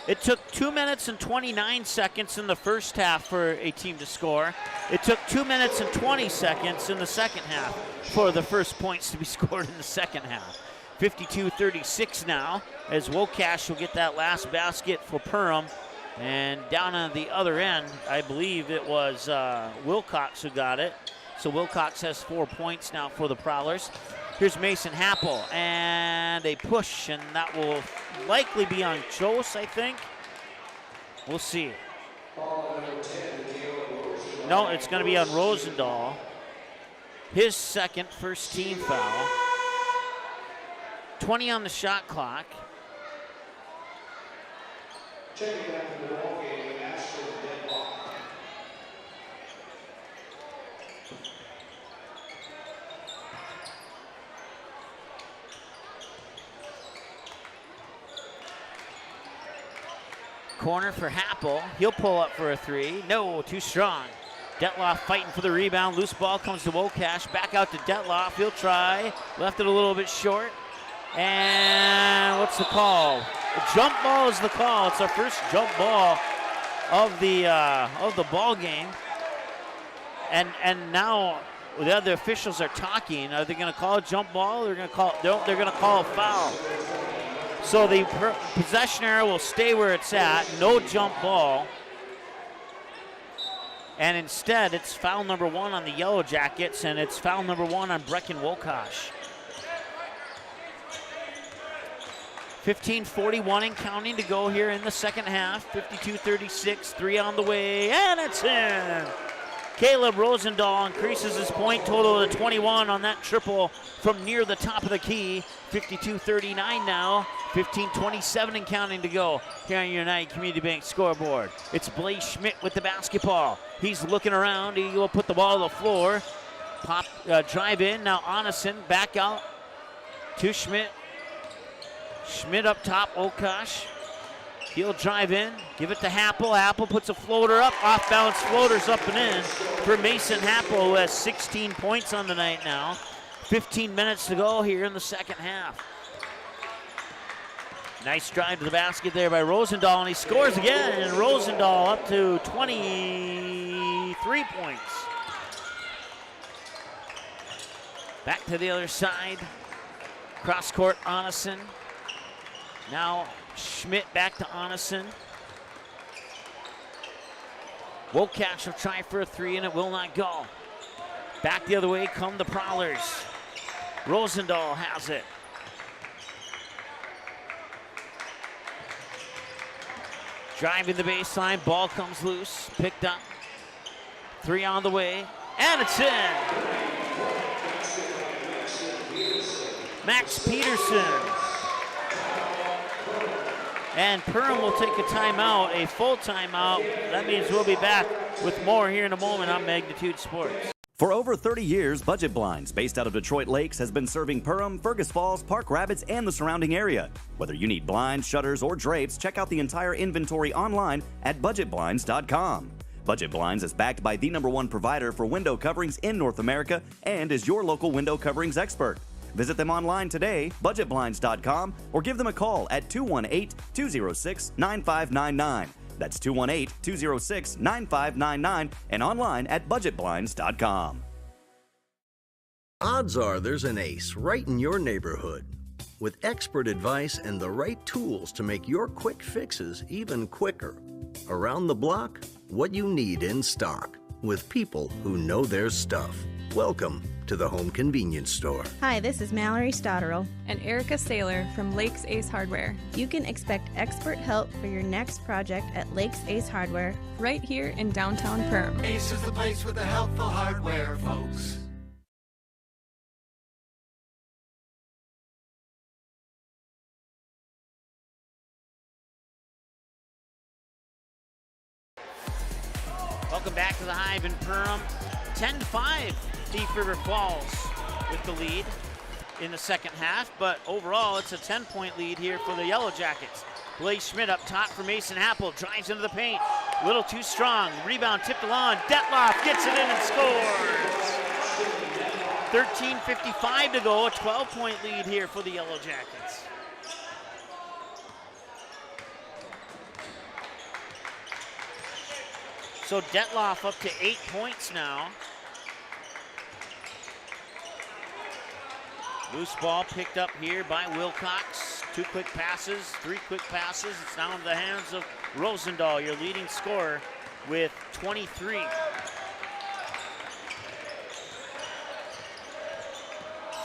It took 2 minutes and 29 seconds in the first half for a team to score. It took 2 minutes and 20 seconds in the second half for the first points to be scored in the second half. 52-36 now, as Wokash will get that last basket for Perham. And down on the other end, I believe it was Wilcox who got it. So Wilcox has 4 points now for the Prowlers. Here's Mason Happel, and a push, and that will likely be on Chose, I think. We'll see. No, it's going to be on Rosendahl. His second first team foul. 20 on the shot clock. Checking back to the ball game and ask for the deadlock. Corner for Happel. He'll pull up for a three. No, too strong. Detloff fighting for the rebound. Loose ball comes to Wokash. Back out to Detloff. He'll try. Left it a little bit short. And what's the call? Jump ball is the call. It's our first jump ball of the ball game. And now the other officials are talking. Are they going to call a jump ball? They're going to call a foul. So the possession arrow will stay where it's at. No jump ball. And instead, it's foul number 1 on the Yellow Jackets, and it's foul number 1 on Brecken Wokosh. 15:41 and counting to go here in the second half. 52-36, 3 on the way, and it's in. Caleb Rosendahl increases his point total to 21 on that triple from near the top of the key. 52-39 now. 15:27 and counting to go here on your United Community Bank scoreboard. It's Blaze Schmidt with the basketball. He's looking around. He will put the ball on the floor. Drive in. Now Onison back out to Schmidt. Schmidt up top, Wokosh. He'll drive in, give it to Happel. Happel puts a floater up, off-balance floaters up and in for Mason Happel, who has 16 points on the night now. 15 minutes to go here in the second half. Nice drive to the basket there by Rosendahl, and he scores again. And Rosendahl up to 23 points. Back to the other side. Cross court, Onison. Now Schmidt back to Onison. Wokosh will try for a 3, and it will not go. Back the other way come the Prowlers. Rosendahl has it. Driving the baseline, ball comes loose, picked up. 3 on the way, and it's in. Max Peterson. And Perham will take a timeout, a full timeout. That means we'll be back with more here in a moment on Magnitude Sports. For over 30 years, Budget Blinds, based out of Detroit Lakes, has been serving Perham, Fergus Falls, Park Rapids, and the surrounding area. Whether you need blinds, shutters, or drapes, check out the entire inventory online at budgetblinds.com. Budget Blinds is backed by the #1 provider for window coverings in North America and is your local window coverings expert. Visit them online today, budgetblinds.com, or give them a call at 218-206-9599. That's 218-206-9599 and online at budgetblinds.com. Odds are there's an ace right in your neighborhood. With expert advice and the right tools to make your quick fixes even quicker. Around the block, what you need in stock. With people who know their stuff. Welcome to the Home Convenience Store. Hi, this is Mallory Stotterell and Erica Saylor from Lakes Ace Hardware. You can expect expert help for your next project at Lakes Ace Hardware right here in downtown Perham. Ace is the place with the helpful hardware, folks. Welcome back to the Hive in Perham. 10-5. Thief River Falls with the lead in the second half, but overall it's a 10-point lead here for the Yellow Jackets. Blaze Schmidt up top for Mason Happel, drives into the paint, a little too strong, rebound tipped along, Detloff gets it in and scores! 13:55 to go, a 12-point lead here for the Yellow Jackets. So Detloff up to 8 points now. Loose ball picked up here by Wilcox. 2 quick passes, 3 quick passes. It's now in the hands of Rosendahl, your leading scorer, with 23.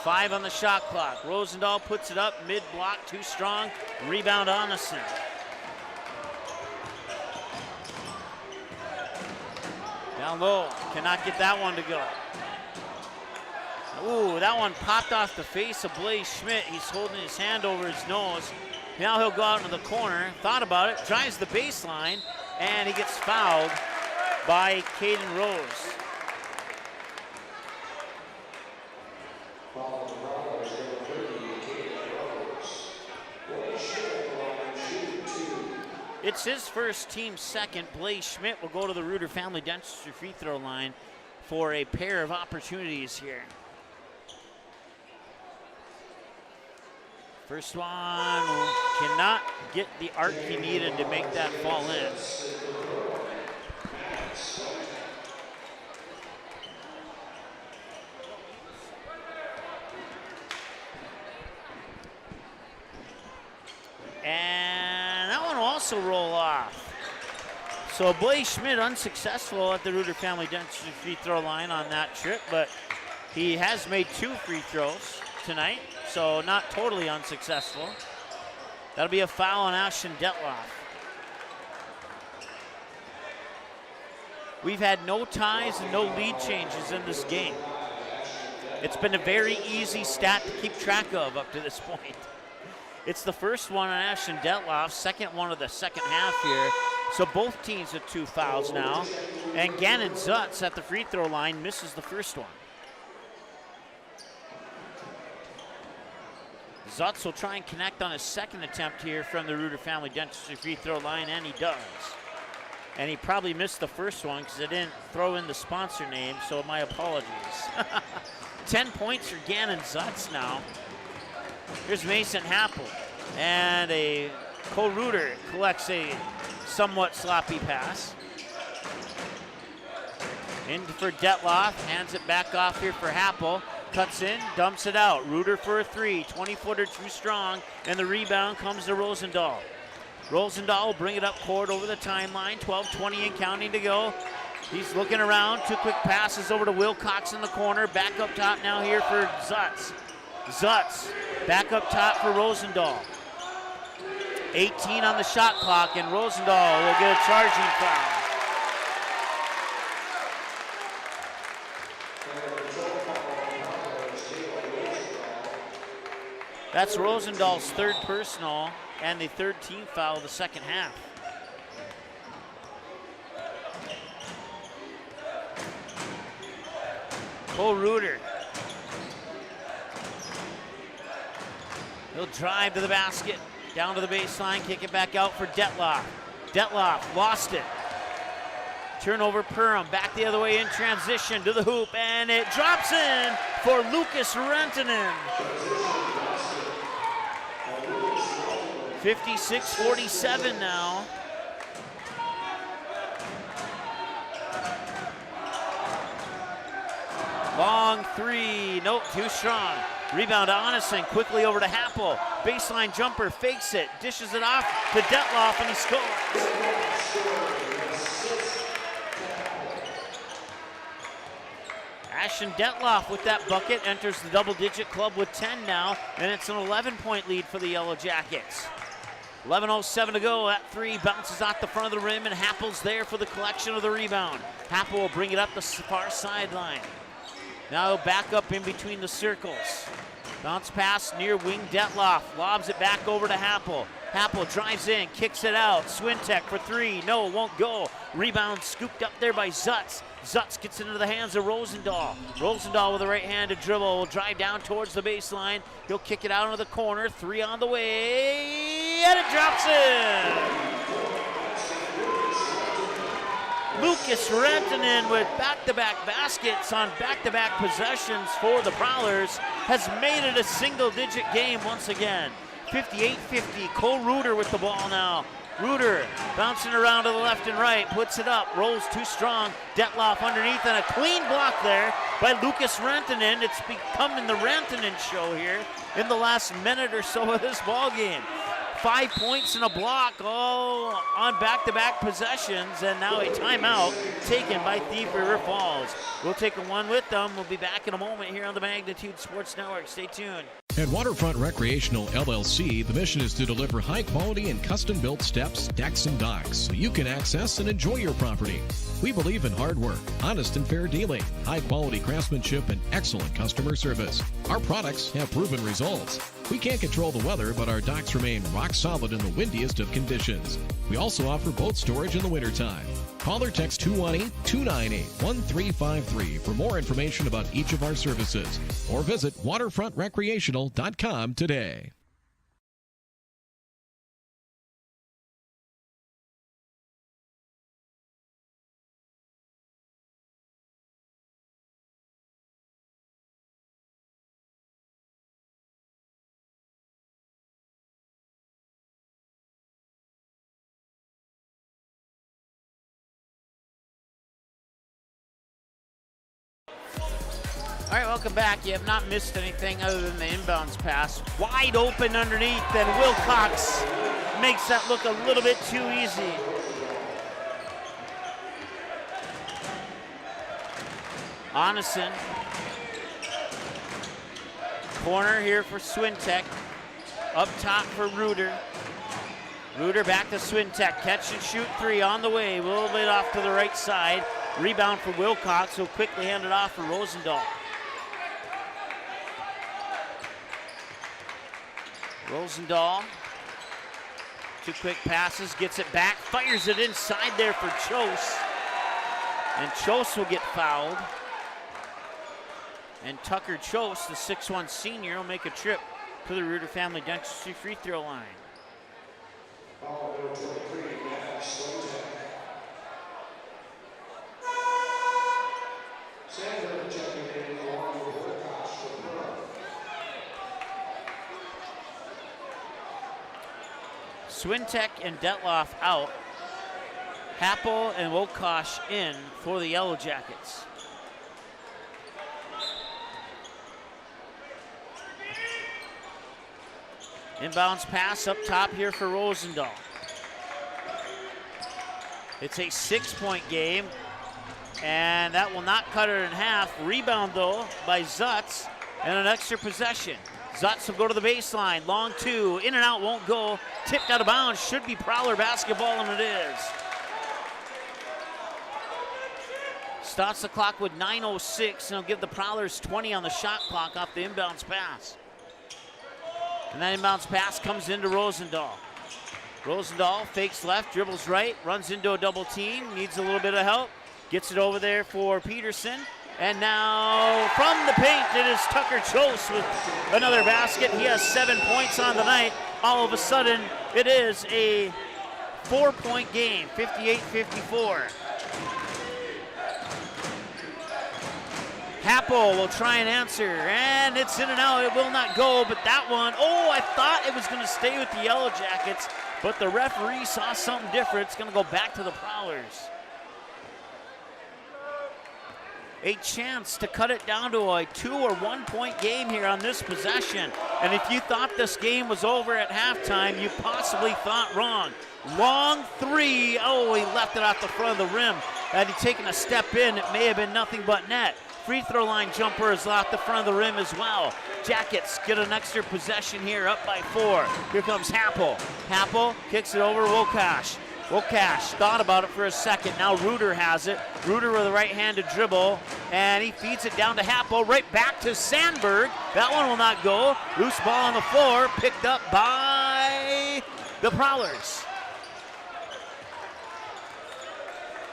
Five on the shot clock. Rosendahl puts it up, mid-block, too strong. Rebound Onison. Down low, cannot get that one to go. Ooh, that one popped off the face of Blaze Schmidt. He's holding his hand over his nose. Now he'll go out into the corner, thought about it, drives the baseline, and he gets fouled by Caden Rose. It's his first, team second. Blaze Schmidt will go to the Reuter Family Dentistry free throw line for a pair of opportunities here. First one cannot get the arc he needed to make that fall in. And that one will also roll off. So Blaze Schmidt unsuccessful at the Reuter Family Dentistry free throw line on that trip, but he has made 2 free throws tonight, so not totally unsuccessful. That'll be a foul on Ashton Detloff. We've had no ties and no lead changes in this game. It's been a very easy stat to keep track of up to this point. It's the first one on Ashton Detloff, second one of the second half here. So both teams with 2 fouls now. And Gannon Zutz at the free throw line misses the first one. Zutz will try and connect on his second attempt here from the Reuter Family Dentistry free throw line, and he does. And he probably missed the first one because I didn't throw in the sponsor name, so my apologies. 10 points for Gannon Zutz now. Here's Mason Happel, and Cole Reuter collects a somewhat sloppy pass. In for Detloff, hands it back off here for Happel. Cuts in, dumps it out. Reuter for a 3, 20-footer too strong, and the rebound comes to Rosendahl. Rosendahl will bring it up court over the timeline, 12:20 and counting to go. He's looking around, 2 quick passes over to Wilcox in the corner. Back up top now here for Zutz. Zutz back up top for Rosendahl. 18 on the shot clock, and Rosendahl will get a charging foul. That's Rosendahl's 3rd personal and the 3rd team foul of the second half. Cole Reuter. He'll drive to the basket, down to the baseline, kick it back out for Detloff. Detloff lost it. Turnover Perham, back the other way in transition to the hoop, and it drops in for Lucas Rantanen. 56-47 now. Long 3, nope, too strong. Rebound to Onison, quickly over to Happel. Baseline jumper, fakes it, dishes it off to Detloff, and he scores. Ashton Detloff with that bucket enters the double-digit club with 10 now, and it's an 11-point lead for the Yellow Jackets. 11:07 to go. That 3 bounces off the front of the rim, and Happel's there for the collection of the rebound. Happel will bring it up the far sideline. Now back up in between the circles. Bounce pass near wing Detloff. Lobs it back over to Happel. Happel drives in, kicks it out. Swintek for 3. No, won't go. Rebound scooped up there by Zutz. Zutz gets into the hands of Rosendahl. Rosendahl with a right-handed dribble will drive down towards the baseline. He'll kick it out into the corner. 3 on the way, and it drops in. Lucas Rantanen with back-to-back baskets on back-to-back possessions for the Prowlers has made it a single-digit game once again. 58-50, Cole Reuter with the ball now. Reuter bouncing around to the left and right, puts it up, rolls too strong. Detloff underneath, and a clean block there by Lucas Rantanen. It's becoming the Rantanen show here in the last minute or so of this ball game. 5 points and a block, all on back-to-back possessions, and now a timeout taken by Thief River Falls. We'll take a one with them. We'll be back in a moment here on the Magnitude Sports Network. Stay tuned. At Waterfront Recreational LLC, the mission is to deliver high-quality and custom-built steps, decks, and docks so you can access and enjoy your property. We believe in hard work, honest and fair dealing, high-quality craftsmanship, and excellent customer service. Our products have proven results. We can't control the weather, but our docks remain rock solid in the windiest of conditions. We also offer boat storage in the wintertime. Call or text 218-298-1353 for more information about each of our services, or visit waterfrontrecreational.com today. All right, welcome back. You have not missed anything other than the inbounds pass. Wide open underneath, and Wilcox makes that look a little bit too easy. Onison. Corner here for Swintek. Up top for Reuter. Reuter back to Swintek. Catch and shoot three on the way. A little bit off to the right side. Rebound for Wilcox, who'll quickly hand it off for Rosendahl. Rosendahl. 2 quick passes, gets it back, fires it inside there for Chose. And Chose will get fouled. And Tucker Chose, the 6'1 senior, will make a trip to the Reuter Family Dentistry free throw line. Swintek and Detloff out. Happel and Wilcox in for the Yellow Jackets. Inbounds pass up top here for Rosendahl. It's a 6-point game, and that will not cut it in half. Rebound, though, by Zutz, and an extra possession. Zutz will go to the baseline. Long two. In and out, won't go. Tipped out of bounds. Should be Prowler basketball, and it is. Starts the clock with 9:06, and he'll give the Prowlers 20 on the shot clock off the inbounds pass. And that inbounds pass comes into Rosendahl. Rosendahl fakes left, dribbles right, runs into a double team, needs a little bit of help. Gets it over there for Peterson. And now from the paint, it is Tucker Chose with another basket. He has 7 points on the night. All of a sudden, it is a 4-point game, 58-54. Happel will try and answer, and it's in and out. It will not go, but that one, oh, I thought it was going to stay with the Yellow Jackets, but the referee saw something different. It's going to go back to the Prowlers. A chance to cut it down to a 2 or 1 point game here on this possession. And if you thought this game was over at halftime, you possibly thought wrong. Long three, oh, he left it off the front of the rim. Had he taken a step in, it may have been nothing but net. Free throw line jumper is off the front of the rim as well. Jackets get an extra possession here, up by 4. Here comes Happel. Happel kicks it over to Wilcox. Wilcox thought about it for a second. Now Reuter has it. Reuter with a right-handed dribble, and he feeds it down to Happel, right back to Sandberg. That one will not go. Loose ball on the floor, picked up by the Prowlers.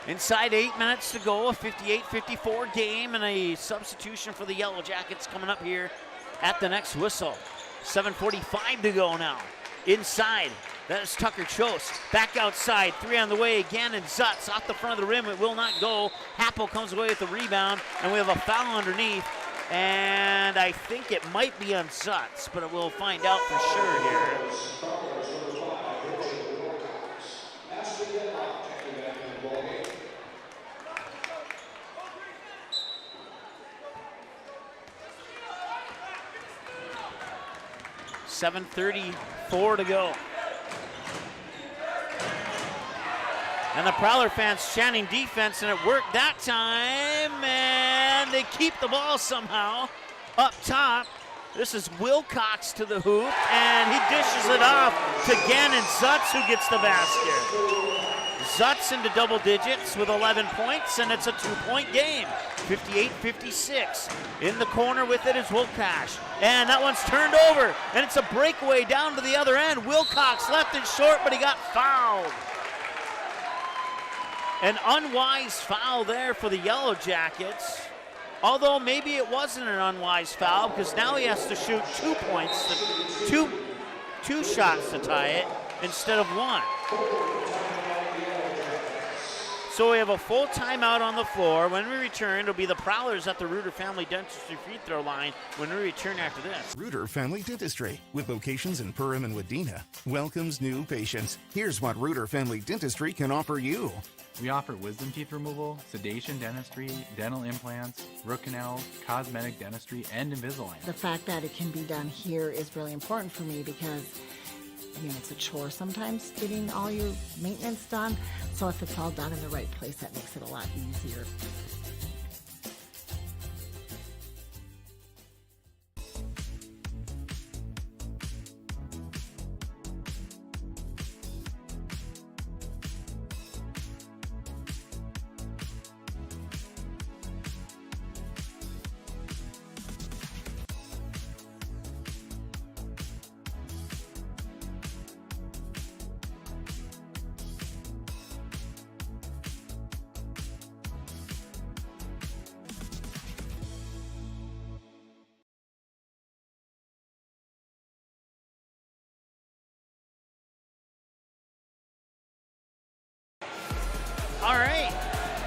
Inside 8 minutes to go, a 58-54 game, and a substitution for the Yellow Jackets coming up here at the next whistle. 7:45 to go now. Inside, that is Tucker Chose. Back outside, 3 on the way again, and Zutz off the front of the rim. It will not go. Happel comes away with the rebound, and we have a foul underneath. And I think it might be on Zutz, but we'll find out for sure here. .734 to go. And the Prowler fans chanting defense, and it worked that time, and they keep the ball somehow up top. This is Wilcox to the hoop, and he dishes it off to Gannon Zutz, who gets the basket. Zutz into double digits with 11 points, and it's a 2-point game. 58-56. In the corner with it is Wilcox. And that one's turned over, and it's a breakaway down to the other end. Wilcox left it short, but he got fouled. An unwise foul there for the Yellow Jackets. Although maybe it wasn't an unwise foul, because now he has to shoot 2 points, two shots to tie it instead of 1. So we have a full timeout on the floor. When we return, it'll be the Prowlers at the Reuter Family Dentistry free throw line when we return after this. Reuter Family Dentistry, with locations in Perham and Wadena, welcomes new patients. Here's what Reuter Family Dentistry can offer you. We offer wisdom teeth removal, sedation dentistry, dental implants, root canals, cosmetic dentistry, and Invisalign. The fact that it can be done here is really important for me because it's a chore sometimes getting all your maintenance done. So if it's all done in the right place, that makes it a lot easier. All right,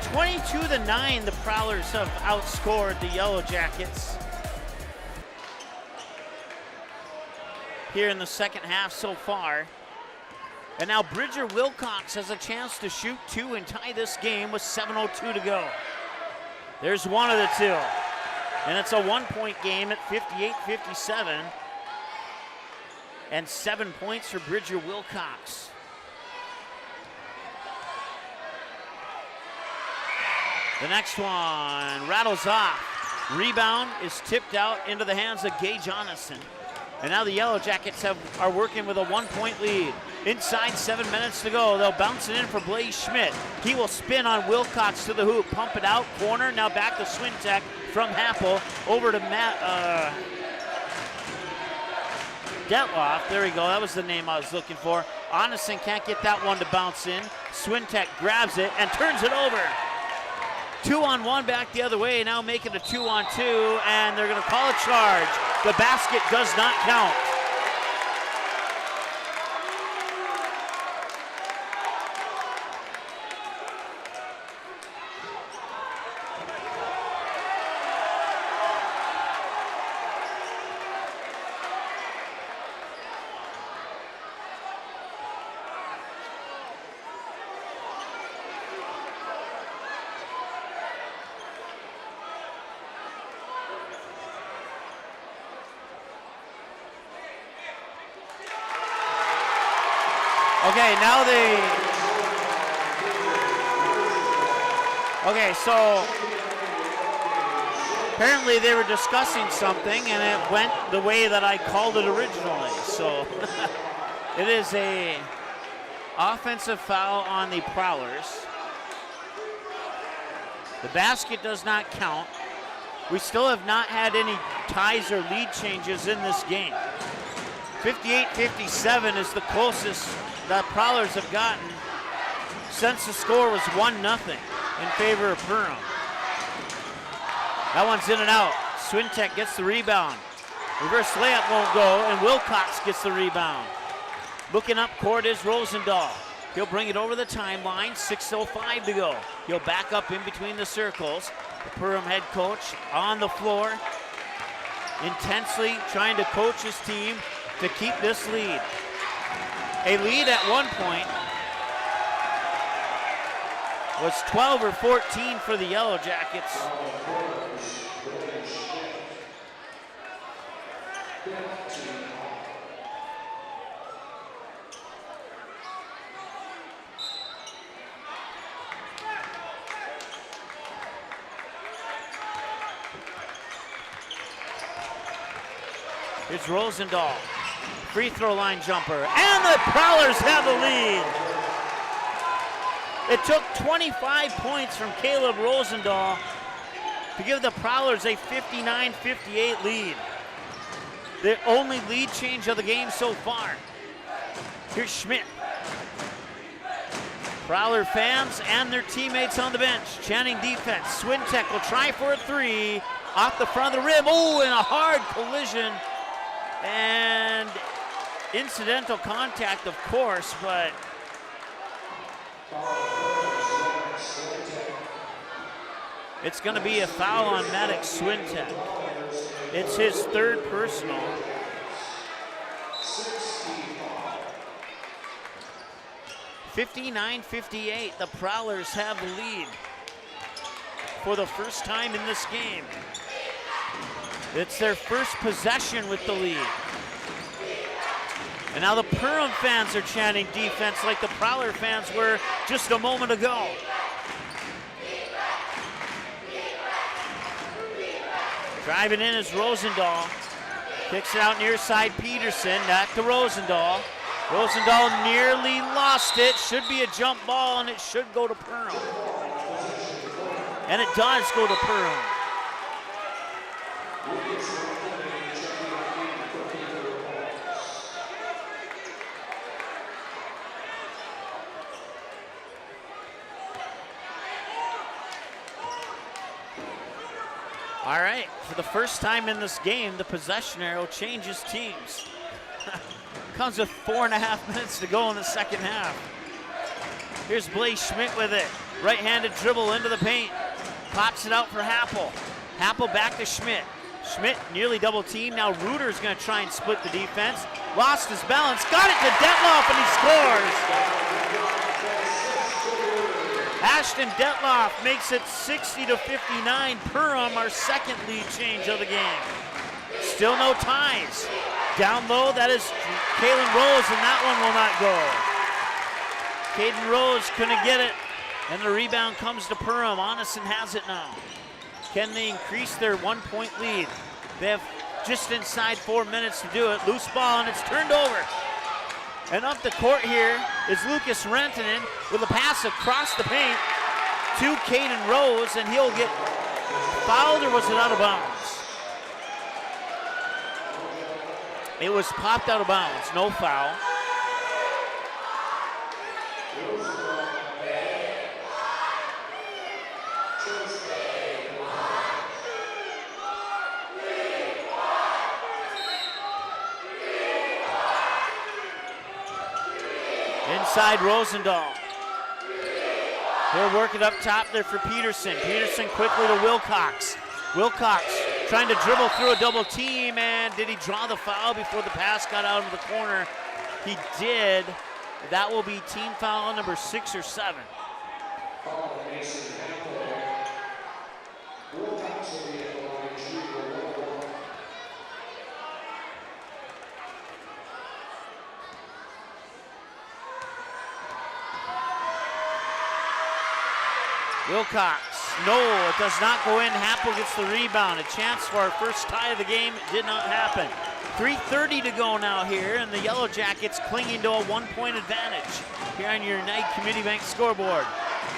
22-9, the Prowlers have outscored the Yellow Jackets here in the second half so far. And now Bridger Wilcox has a chance to shoot two and tie this game with 7:02 to go. There's one of the two. And it's a one-point game at 58-57. And 7 points for Bridger Wilcox. The next one rattles off. Rebound is tipped out into the hands of Gay Jonathan. And now the Yellow Jackets are working with a 1-point lead. Inside 7 minutes to go. They'll bounce it in for Blaze Schmidt. He will spin on Wilcox to the hoop. Pump it out, corner. Now back to Swintek from Happel. Over to Matt Detloff. There we go. That was the name I was looking for. Onison can't get that one to bounce in. Swintek grabs it and turns it over. 2-on-1 back the other way, now making a 2-on-2, and they're going to call a charge. The basket does not count. Okay, now so apparently they were discussing something and it went the way that I called it originally. So it is a offensive foul on the Prowlers. The basket does not count. We still have not had any ties or lead changes in this game. 58-57 is the closest that Prowlers have gotten since the score was 1-0 in favor of Perham. That one's in and out. Swintek gets the rebound. Reverse layup won't go, and Wilcox gets the rebound. Looking up court is Rosendahl. He'll bring it over the timeline, 6:05 to go. He'll back up in between the circles. The Perham head coach on the floor, intensely trying to coach his team to keep this lead. A lead at one point was 12 or 14 for the Yellow Jackets. Here's Rosendahl. Free throw line jumper, and the Prowlers have the lead. It took 25 points from Caleb Rosendahl to give the Prowlers a 59-58 lead. The only lead change of the game so far. Here's Schmidt. Prowler fans and their teammates on the bench chanting defense. Swintek will try for a three. Off the front of the rim. Oh, and a hard collision. And incidental contact, of course, but It's going to be a foul on Maddox Swintek. It's his third personal. (59-58). The Prowlers have the lead for the first time in this game. It's their first possession with the lead. And now the Perham fans are chanting defense like the Prowler fans were just a moment ago. Driving in is Rosendahl. Kicks it out near side Peterson. Back to Rosendahl. Rosendahl nearly lost it. Should be a jump ball, and it should go to Perham. And it does go to Perham. All right, for the first time in this game, the possession arrow changes teams. Comes with 4.5 minutes to go in the second half. Here's Blaze Schmidt with it. Right-handed dribble into the paint. Pops it out for Happel. Happel back to Schmidt. Schmidt nearly double teamed. Now Reuter's gonna try and split the defense. Lost his balance, got it to Detloff, and he scores. Ashton Detloff makes it 60-59. Perham, our second lead change of the game. Still no ties. Down low, that is Kalen Rose, and that one will not go. Caden Rose couldn't get it, and the rebound comes to Perham. Onison has it now. Can they increase their 1-point lead? They have just inside 4 minutes to do it. Loose ball, and it's turned over. And up the court here is Lucas Rantanen with a pass across the paint to Caden Rose, and he'll get fouled, or was it out of bounds? It was popped out of bounds, no foul. Inside Rosendahl. He'll work it up top there for Peterson. Peterson quickly to Wilcox. Wilcox trying to dribble through a double team, and did he draw the foul before the pass got out of the corner? He did. That will be team foul number 6 or 7. Wilcox, no, it does not go in. Happel gets the rebound. A chance for our first tie of the game. It did not happen. 3:30 to go now here, and the Yellow Jackets clinging to a 1-point advantage here on your United Community Bank scoreboard.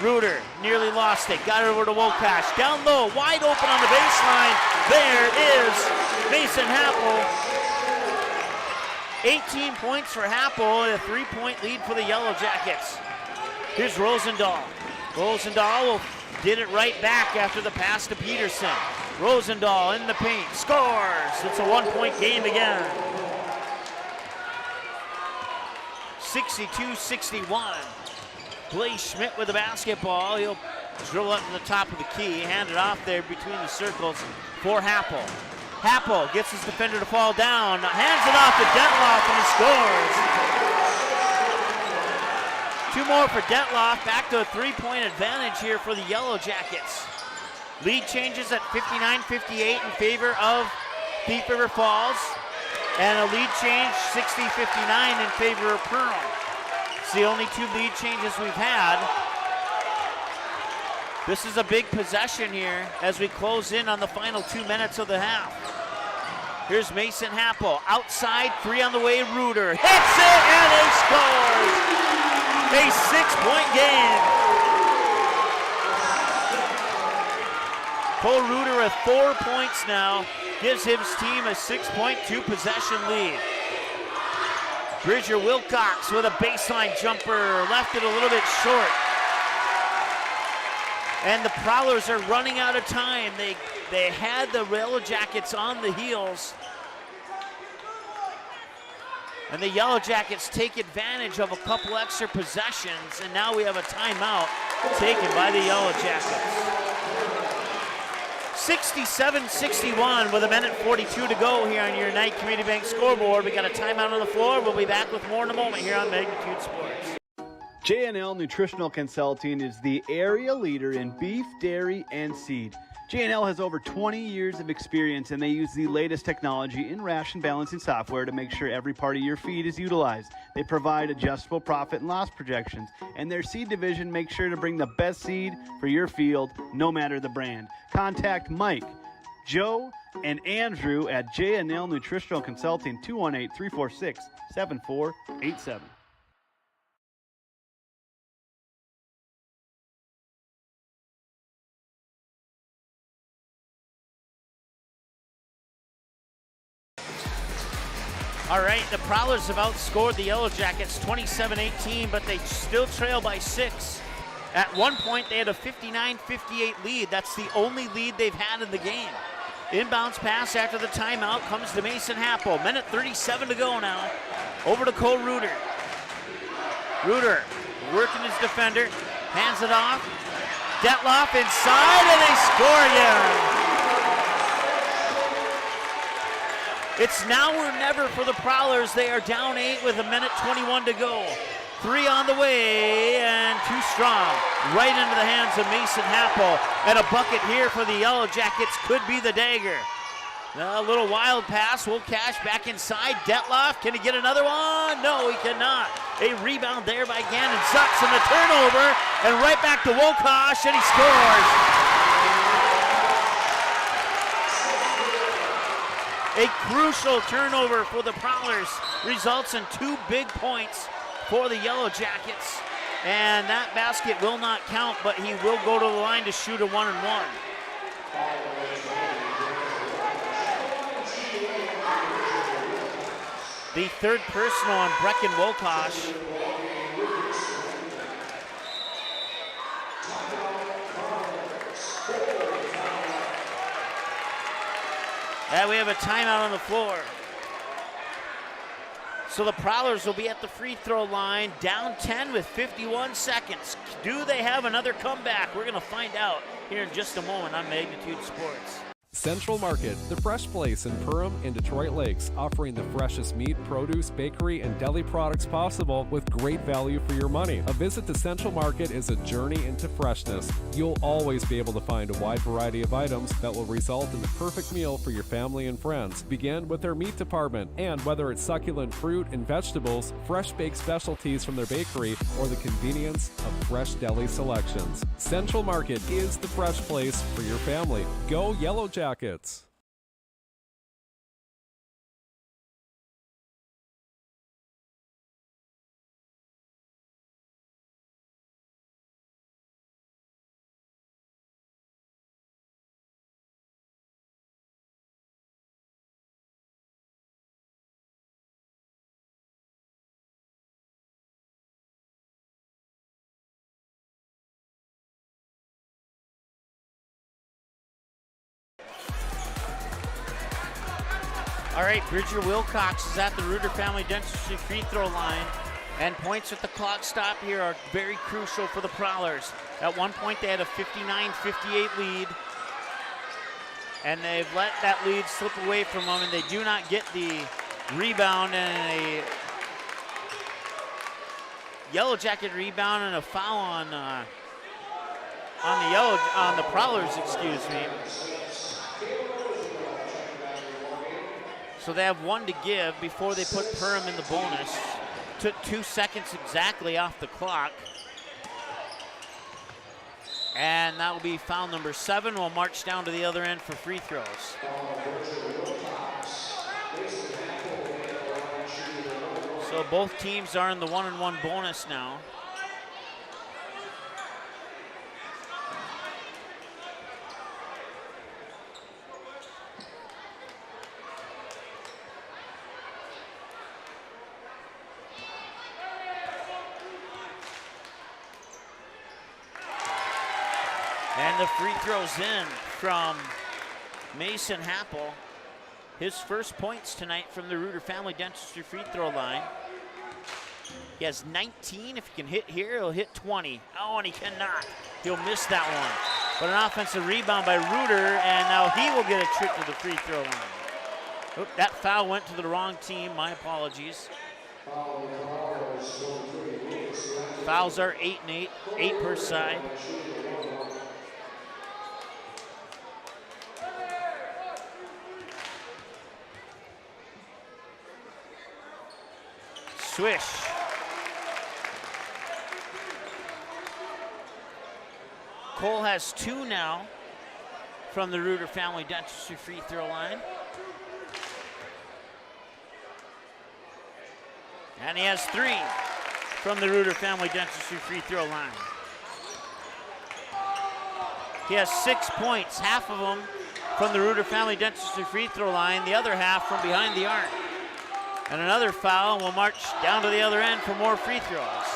Reuter nearly lost it. Got it over to Wilcox. Down low, wide open on the baseline. There is Mason Happel. 18 points for Happel, and a 3-point lead for the Yellow Jackets. Here's Rosendahl. Rosendahl did it right back after the pass to Peterson. Rosendahl in the paint, scores! It's a 1-point game again. 62-61. Blaze Schmidt with the basketball. He'll dribble up to the top of the key, hand it off there between the circles for Happel. Happel gets his defender to fall down, hands it off to Detloff, and he scores. 2 more for Detloff, back to a 3-point advantage here for the Yellow Jackets. Lead changes at 59-58 in favor of Thief River Falls, and a lead change 60-59 in favor of Perham. It's the only 2 lead changes we've had. This is a big possession here as we close in on the final 2 minutes of the half. Here's Mason Happel, outside, 3 on the way, Reuter hits it, and he scores! A 6-point game. Cole Reuter with 4 points now, gives his team a 6-point 2-possession lead. Bridger Wilcox with a baseline jumper, left it a little bit short. And the Prowlers are running out of time. They had the Yellow Jackets on the heels. And the Yellow Jackets take advantage of a couple extra possessions, and now we have a timeout taken by the Yellow Jackets. 67-61 with a minute 42 to go here on your Night Community Bank scoreboard. We got a timeout on the floor. We'll be back with more in a moment here on Magnitude Sports. J&L Nutritional Consulting is the area leader in beef, dairy, and seed. J&L has over 20 years of experience, and they use the latest technology in ration balancing software to make sure every part of your feed is utilized. They provide adjustable profit and loss projections, and their seed division makes sure to bring the best seed for your field, no matter the brand. Contact Mike, Joe, and Andrew at J&L Nutritional Consulting, 218-346-7487. All right, the Prowlers have outscored the Yellow Jackets 27-18, but they still trail by 6. At one point, they had a 59-58 lead. That's the only lead they've had in the game. Inbounds pass after the timeout comes to Mason Happel. Minute 37 to go now. Over to Cole Reuter. Reuter working his defender, hands it off. Detloff inside, and they score again. It's now or never for the Prowlers. They are down 8 with a minute 21 to go. 3 on the way, and too strong. Right into the hands of Mason Happel. And a bucket here for the Yellow Jackets could be the dagger. A little wild pass. Will Cash back inside. Detloff, can he get another one? No, he cannot. A rebound there by Gannon Zucks, and a turnover. And right back to Wokosh, and he scores. A crucial turnover for the Prowlers results in 2 big points for the Yellow Jackets. And that basket will not count, but he will go to the line to shoot a 1-and-1. The third personal on Brecken Wokosh. And we have a timeout on the floor. So the Prowlers will be at the free throw line, down 10 with 51 seconds. Do they have another comeback? We're going to find out here in just a moment on Magnitude Sports. Central Market, the fresh place in Perham and Detroit Lakes, offering the freshest meat, produce, bakery, and deli products possible with great value for your money. A visit to Central Market is a journey into freshness. You'll always be able to find a wide variety of items that will result in the perfect meal for your family and friends. Begin with their meat department, and whether it's succulent fruit and vegetables, fresh baked specialties from their bakery, or the convenience of fresh deli selections. Central Market is the fresh place for your family. Go Yellow Jackets. All right, Bridger Wilcox is at the Reuter Family Dentistry free throw line, and points at the clock stop here are very crucial for the Prowlers. At one point, they had a 59-58 lead, and they've let that lead slip away from them, and they do not get the rebound, and a Yellow Jacket rebound and a foul on the Prowlers, excuse me. So they have 1 to give before they put Perham in the bonus. Took 2 seconds exactly off the clock. And that will be foul number 7. We'll march down to the other end for free throws. So both teams are in the 1-and-1 bonus now. And the free throws in from Mason Happel. His first points tonight from the Reuter Family Dentistry free throw line. He has 19. If he can hit here, he'll hit 20. Oh, and he cannot. He'll miss that one. But an offensive rebound by Reuter, and now he will get a trip to the free throw line. Oop, that foul went to the wrong team. My apologies. Fouls are 8 and 8, 8 per side. Swish. Cole has 2 now from the Reuter Family Dentistry free throw line. And he has 3 from the Reuter Family Dentistry free throw line. He has 6 points, half of them from the Reuter Family Dentistry free throw line, the other half from behind the arc. And another foul will march down to the other end for more free throws.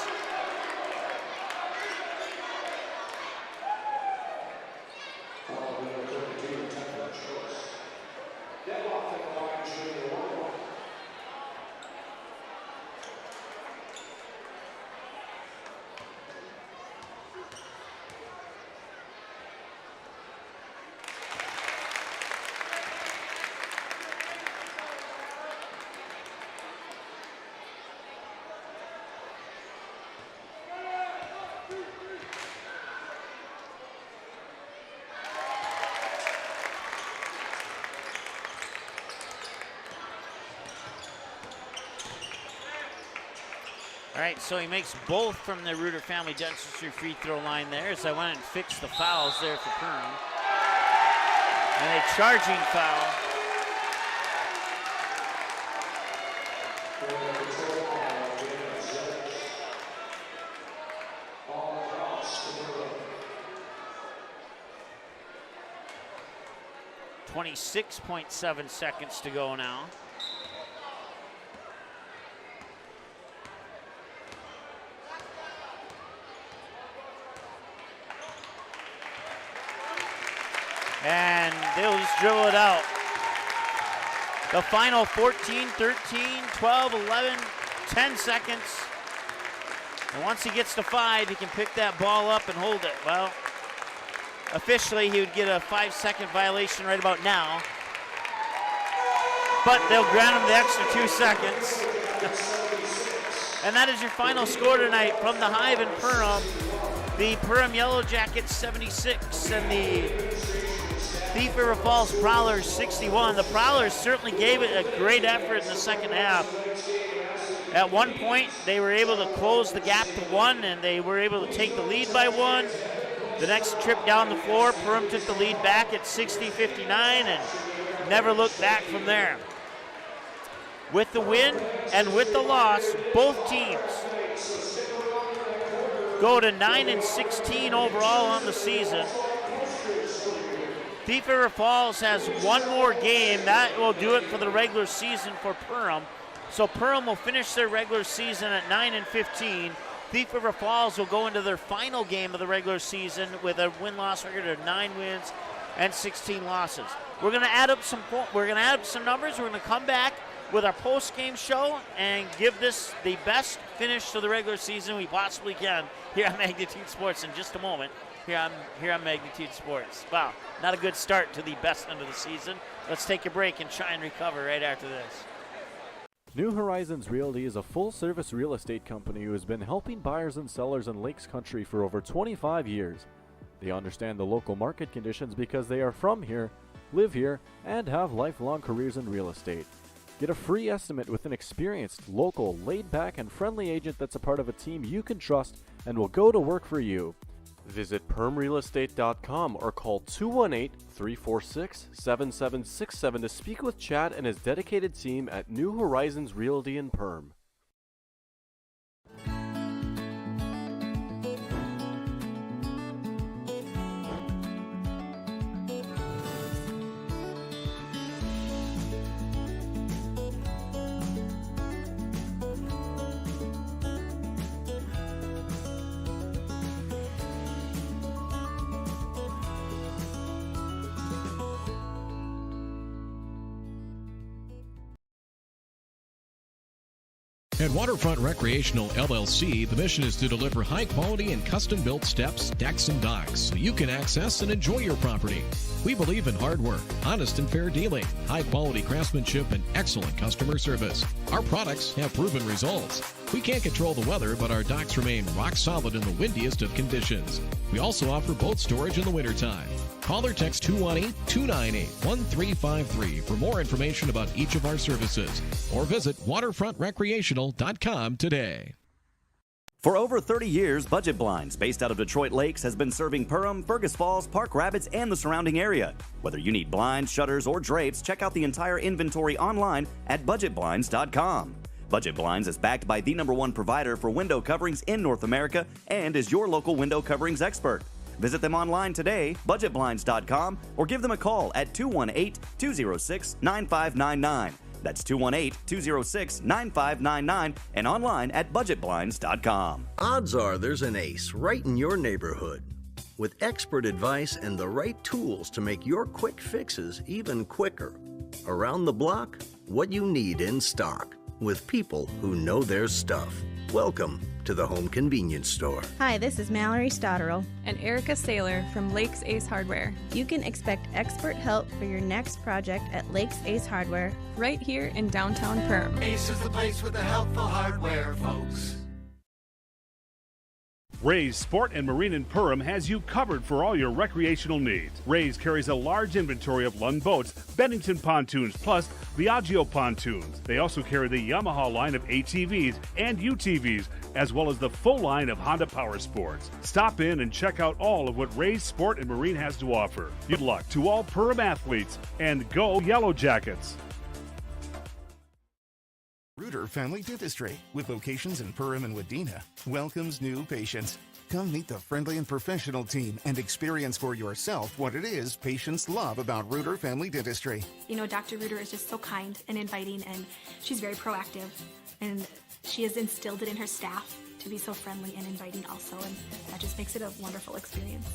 All right, so he makes both from the Reuter Family Dentistry free throw line there as I went and fixed the fouls there for Perham. And a charging foul. .7 seconds to go now. And they'll just dribble it out. The final 14, 13, 12, 11, 10 seconds. And once he gets to 5, he can pick that ball up and hold it. Well, officially he would get a 5-second violation right about now. But they'll grant him the extra 2 seconds. And that is your final score tonight from the Hive in Perham. The Perham Yellow Jackets 76 and the Thief River Falls Prowlers 61. The Prowlers certainly gave it a great effort in the second half. At one point, they were able to close the gap to 1, and they were able to take the lead by 1. The next trip down the floor, Perham took the lead back at 60-59 and never looked back from there. With the win and with the loss, both teams go to 9-16 overall on the season. Thief River Falls has one more game. That will do it for the regular season for Perham. So Perham will finish their regular season at 9-15. Thief River Falls will go into their final game of the regular season with a win-loss record of 9 wins and 16 losses. We're going to add up some numbers. We're going to come back with our post-game show and give this the best finish to the regular season we possibly can here on Magnitude Sports in just a moment. Here on Magnitude Sports. Wow, not a good start to the best end of the season. Let's take a break and try and recover right after this. New Horizons Realty is a full-service real estate company who has been helping buyers and sellers in Lakes Country for over 25 years. They understand the local market conditions because they are from here, live here, and have lifelong careers in real estate. Get a free estimate with an experienced, local, laid-back, and friendly agent that's a part of a team you can trust and will go to work for you. Visit permrealestate.com or call 218-346-7767 to speak with Chad and his dedicated team at New Horizons Realty in Perm. At Waterfront Recreational LLC, the mission is to deliver high-quality and custom-built steps, decks, and docks so you can access and enjoy your property. We believe in hard work, honest and fair dealing, high-quality craftsmanship, and excellent customer service. Our products have proven results. We can't control the weather, but our docks remain rock solid in the windiest of conditions. We also offer boat storage in the wintertime. Call or text 218-298-1353 for more information about each of our services, or visit waterfrontrecreational.com today. For over 30 years, Budget Blinds, based out of Detroit Lakes, has been serving Perham, Fergus Falls, Park Rapids, and the surrounding area. Whether you need blinds, shutters, or drapes, check out the entire inventory online at budgetblinds.com. Budget Blinds is backed by the #1 provider for window coverings in North America and is your local window coverings expert. Visit them online today, budgetblinds.com, or give them a call at 218-206-9599. That's 218-206-9599 and online at budgetblinds.com. Odds are there's an ace right in your neighborhood. With expert advice and the right tools to make your quick fixes even quicker. Around the block, what you need in stock. With people who know their stuff. Welcome to the Home Convenience Store. Hi, this is Mallory Stotterell and Erica Saylor from Lakes Ace Hardware. You can expect expert help for your next project at Lakes Ace Hardware, right here in downtown Perham. Ace is the place with the helpful hardware, folks. Ray's Sport and Marine in Perham has you covered for all your recreational needs. Ray's carries a large inventory of Lund boats, Bennington pontoons, plus Viaggio pontoons. They also carry the Yamaha line of ATVs and UTVs, as well as the full line of Honda Power Sports. Stop in and check out all of what Ray's Sport and Marine has to offer. Good luck to all Perham athletes, and go Yellow Jackets! Reuter Family Dentistry, with locations in Perham and Wadena, welcomes new patients. Come meet the friendly and professional team and experience for yourself what it is patients love about Reuter Family Dentistry. You know, Dr. Reuter is just so kind and inviting, and she's very proactive, and she has instilled it in her staff to be so friendly and inviting also, and that just makes it a wonderful experience.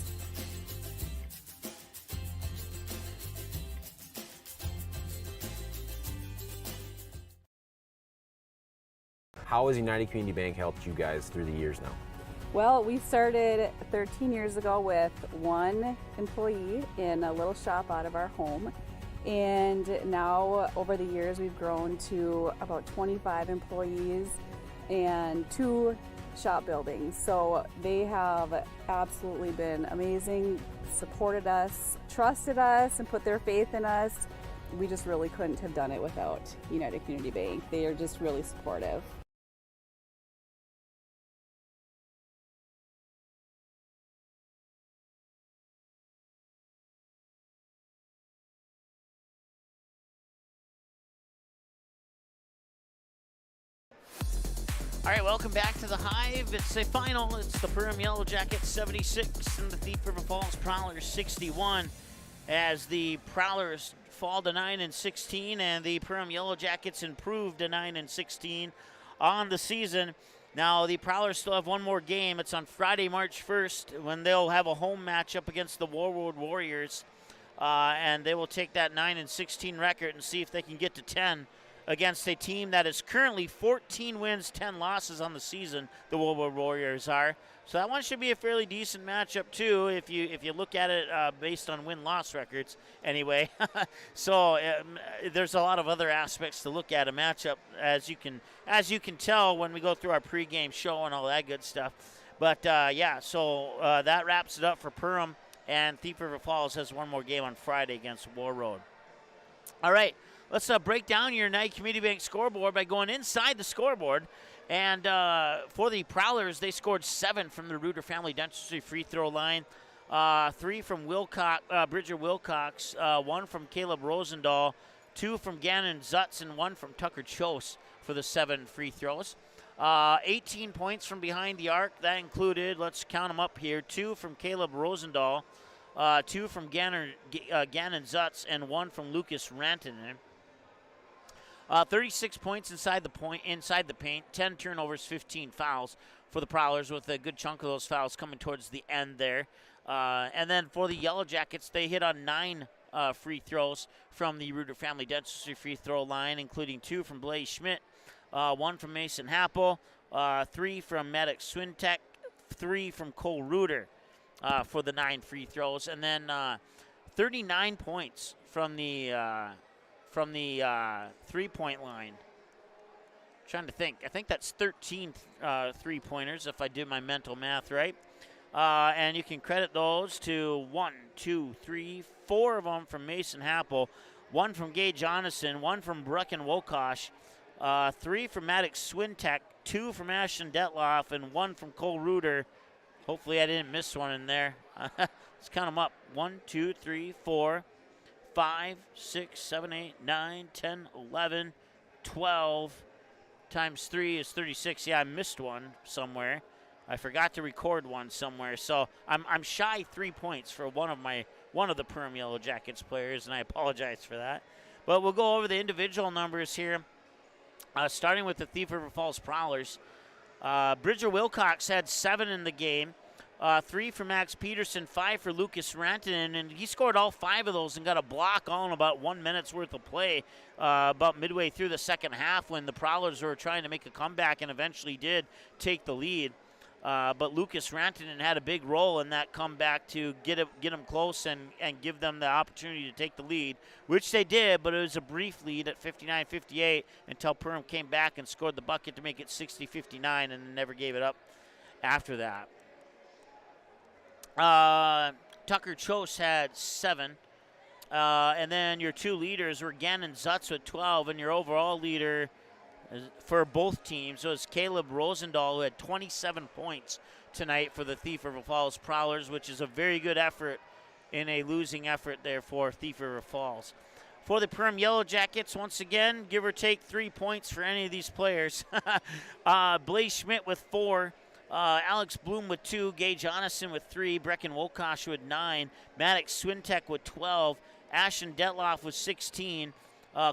How has United Community Bank helped you guys through the years now? Well, we started 13 years ago with one employee in a little shop out of our home. And now over the years, we've grown to about 25 employees and 2 shop buildings. So they have absolutely been amazing, supported us, trusted us, and put their faith in us. We just really couldn't have done it without United Community Bank. They are just really supportive. All right, welcome back to the Hive. It's a final. It's the Perham Yellow Jackets 76 and the Thief River Falls Prowlers 61, as the Prowlers fall to 9-16 and the Perham Yellow Jackets improve to 9-16 on the season. Now the Prowlers still have one more game. It's on Friday, March 1st, when they'll have a home matchup against the Warwood Warriors, and they will take that 9-16 record and see if they can get to 10. Against a team that is currently 14 wins, 10 losses on the season, the Warwood Warriors are. So that one should be a fairly decent matchup too, if you look at it based on win-loss records. Anyway, so there's a lot of other aspects to look at a matchup, as you can tell when we go through our pregame show and all that good stuff. But yeah, so that wraps it up for Perham, and Thief River Falls has one more game on Friday against Warroad. All right. Let's break down your United Community Bank scoreboard by going inside the scoreboard. And for the Prowlers, they scored 7 from the Reuter Family Dentistry free throw line, 3 from Bridger Wilcox, 1 from Caleb Rosendahl, 2 from Gannon Zutz, and 1 from Tucker Chose for the 7 free throws. 18 points from behind the arc. That included, let's count them up here, 2 from Caleb Rosendahl, 2 from Gannon Zutz, and 1 from Lucas Rantanen. 36 points inside the paint, 10 turnovers, 15 fouls for the Prowlers, with a good chunk of those fouls coming towards the end there. And then for the Yellow Jackets, they hit on 9 free throws from the Reuter Family Dentistry free throw line, including 2 from Blaze Schmidt, 1 from Mason Happel, 3 from Maddox Swintek, 3 from Cole Reuter for the 9 free throws, and then 39 points from the 3-point line. Trying to think. I think that's 13 3-pointers if I did my mental math right. And you can credit those to 1, 2, 3, 4 of them from Mason Happel, 1 from Gage Jonathan, 1 from Brecken Wokosh, 3 from Maddox Swintek, 2 from Ashton Detloff, and 1 from Cole Reuter. Hopefully I didn't miss one in there. Let's count them up. 1, 2, 3, 4, 5, 6, 7, 8, 9, 10, 11, 12 times 3 is 36. Yeah, I missed one somewhere. I forgot to record one somewhere. So I'm shy 3 points for one of the Perham Yellow Jackets players, and I apologize for that. But we'll go over the individual numbers here, starting with the Thief River Falls Prowlers. Bridger Wilcox had 7 in the game. 3 for Max Peterson, 5 for Lucas Rantanen, and he scored all 5 of those and got a block all in about 1 minute's worth of play about midway through the second half when the Prowlers were trying to make a comeback and eventually did take the lead. But Lucas Rantanen had a big role in that comeback to get him close and give them the opportunity to take the lead, which they did, but it was a brief lead at 59-58 until Perham came back and scored the bucket to make it 60-59 and never gave it up after that. Tucker Chose had 7. And then your 2 leaders were Gannon Zutz with 12, and your overall leader for both teams was Caleb Rosendahl, who had 27 points tonight for the Thief River Falls Prowlers, which is a very good effort in a losing effort there for Thief River Falls. For the Perham Yellow Jackets, once again, give or take 3 points for any of these players. Blaze Schmidt with 4. Alex Bloom with 2, Gage Jonathan with 3, Brecken Wokosh with 9, Maddox Swintek with 12, Ashton Detloff with 16,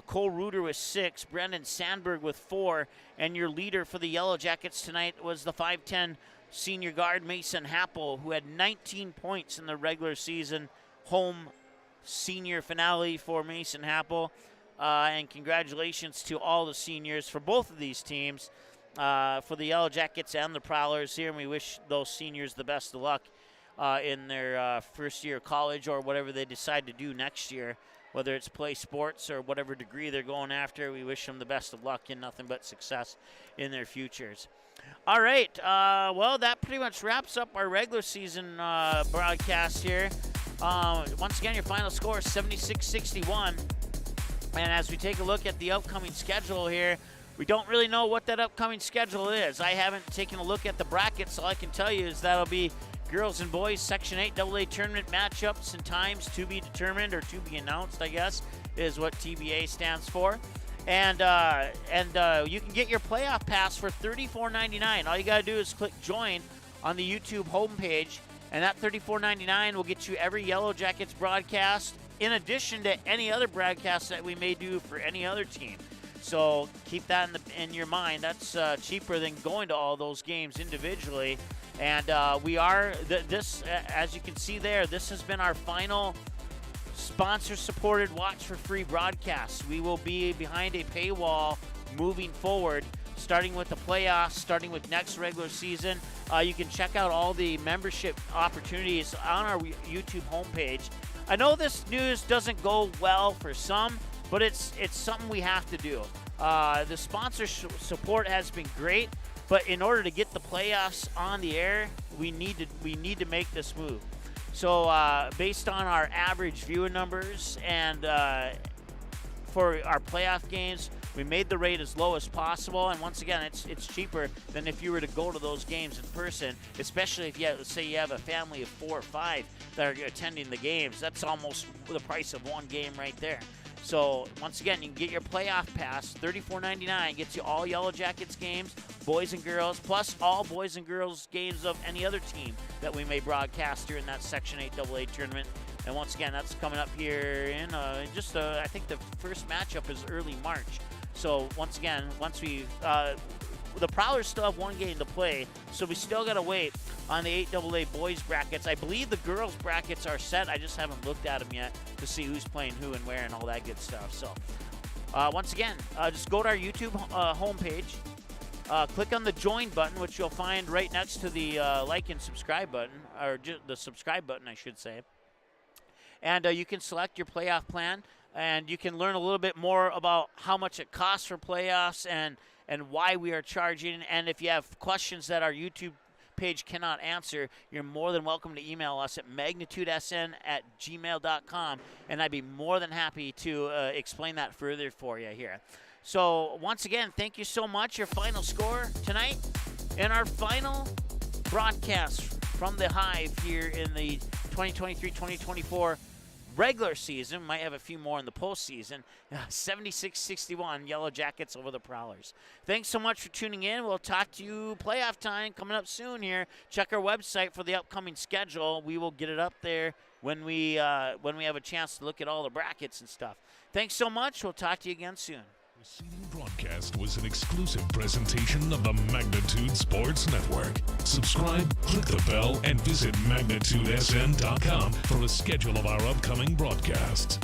Cole Reuter with 6, Brendan Sandberg with 4, and your leader for the Yellow Jackets tonight was the 5'10 senior guard Mason Happel, who had 19 points in the regular season home senior finale for Mason Happel. And congratulations to all the seniors for both of these teams. For the Yellow Jackets and the Prowlers here, and we wish those seniors the best of luck in their first year of college or whatever they decide to do next year, whether it's play sports or whatever degree they're going after. We wish them the best of luck and nothing but success in their futures. All right, well, that pretty much wraps up our regular season broadcast here. Once again, your final score is 76-61, and as we take a look at the upcoming schedule here, we don't really know what that upcoming schedule is. I haven't taken a look at the brackets. All I can tell you is that'll be girls and boys Section 8 AA tournament matchups and times to be determined, or to be announced, I guess, is what TBA stands for. And you can get your playoff pass for $34.99. All you got to do is click join on the YouTube homepage, and that $34.99 will get you every Yellow Jackets broadcast, in addition to any other broadcast that we may do for any other team. So keep that in your mind. That's cheaper than going to all those games individually. And we are, as you can see there, this has been our final sponsor-supported watch-for-free broadcast. We will be behind a paywall moving forward, starting with the playoffs, starting with next regular season. You can check out all the membership opportunities on our YouTube homepage. I know this news doesn't go well for some, but it's something we have to do. The sponsor support has been great, but in order to get the playoffs on the air, we need to make this move. So based on our average viewer numbers and for our playoff games, we made the rate as low as possible. And once again, it's cheaper than if you were to go to those games in person, especially if let's say you have a family of 4 or 5 that are attending the games. That's almost the price of one game right there. So, once again, you can get your playoff pass, $34.99, gets you all Yellow Jackets games, boys and girls, plus all boys and girls games of any other team that we may broadcast during that Section 8 AA tournament. And once again, that's coming up here in I think the first matchup is early March. So, once again, the Prowlers still have one game to play, so we still got to wait on the 8 AA boys brackets. I believe the girls brackets are set. I just haven't looked at them yet to see who's playing who and where and all that good stuff. So Once again, just go to our YouTube homepage. Click on the join button, which you'll find right next to the like and subscribe button, or the subscribe button, I should say. And you can select your playoff plan, and you can learn a little bit more about how much it costs for playoffs and why we are charging. And if you have questions that our YouTube page cannot answer, you're more than welcome to email us at magnitudesn@gmail.com, and I'd be more than happy to explain that further for you here. So once again, thank you so much. Your final score tonight in our final broadcast from the Hive here in the 2023-2024 regular season. Might have a few more in the postseason. 76-61 Yellow Jackets over the Prowlers. Thanks so much for tuning in. We'll talk to you playoff time coming up soon here. Check our website for the upcoming schedule. We will get it up there when we have a chance to look at all the brackets and stuff. Thanks so much. We'll talk to you again soon. The preceding broadcast was an exclusive presentation of the Magnitude Sports Network. Subscribe, click the bell, and visit magnitudesn.com for a schedule of our upcoming broadcasts.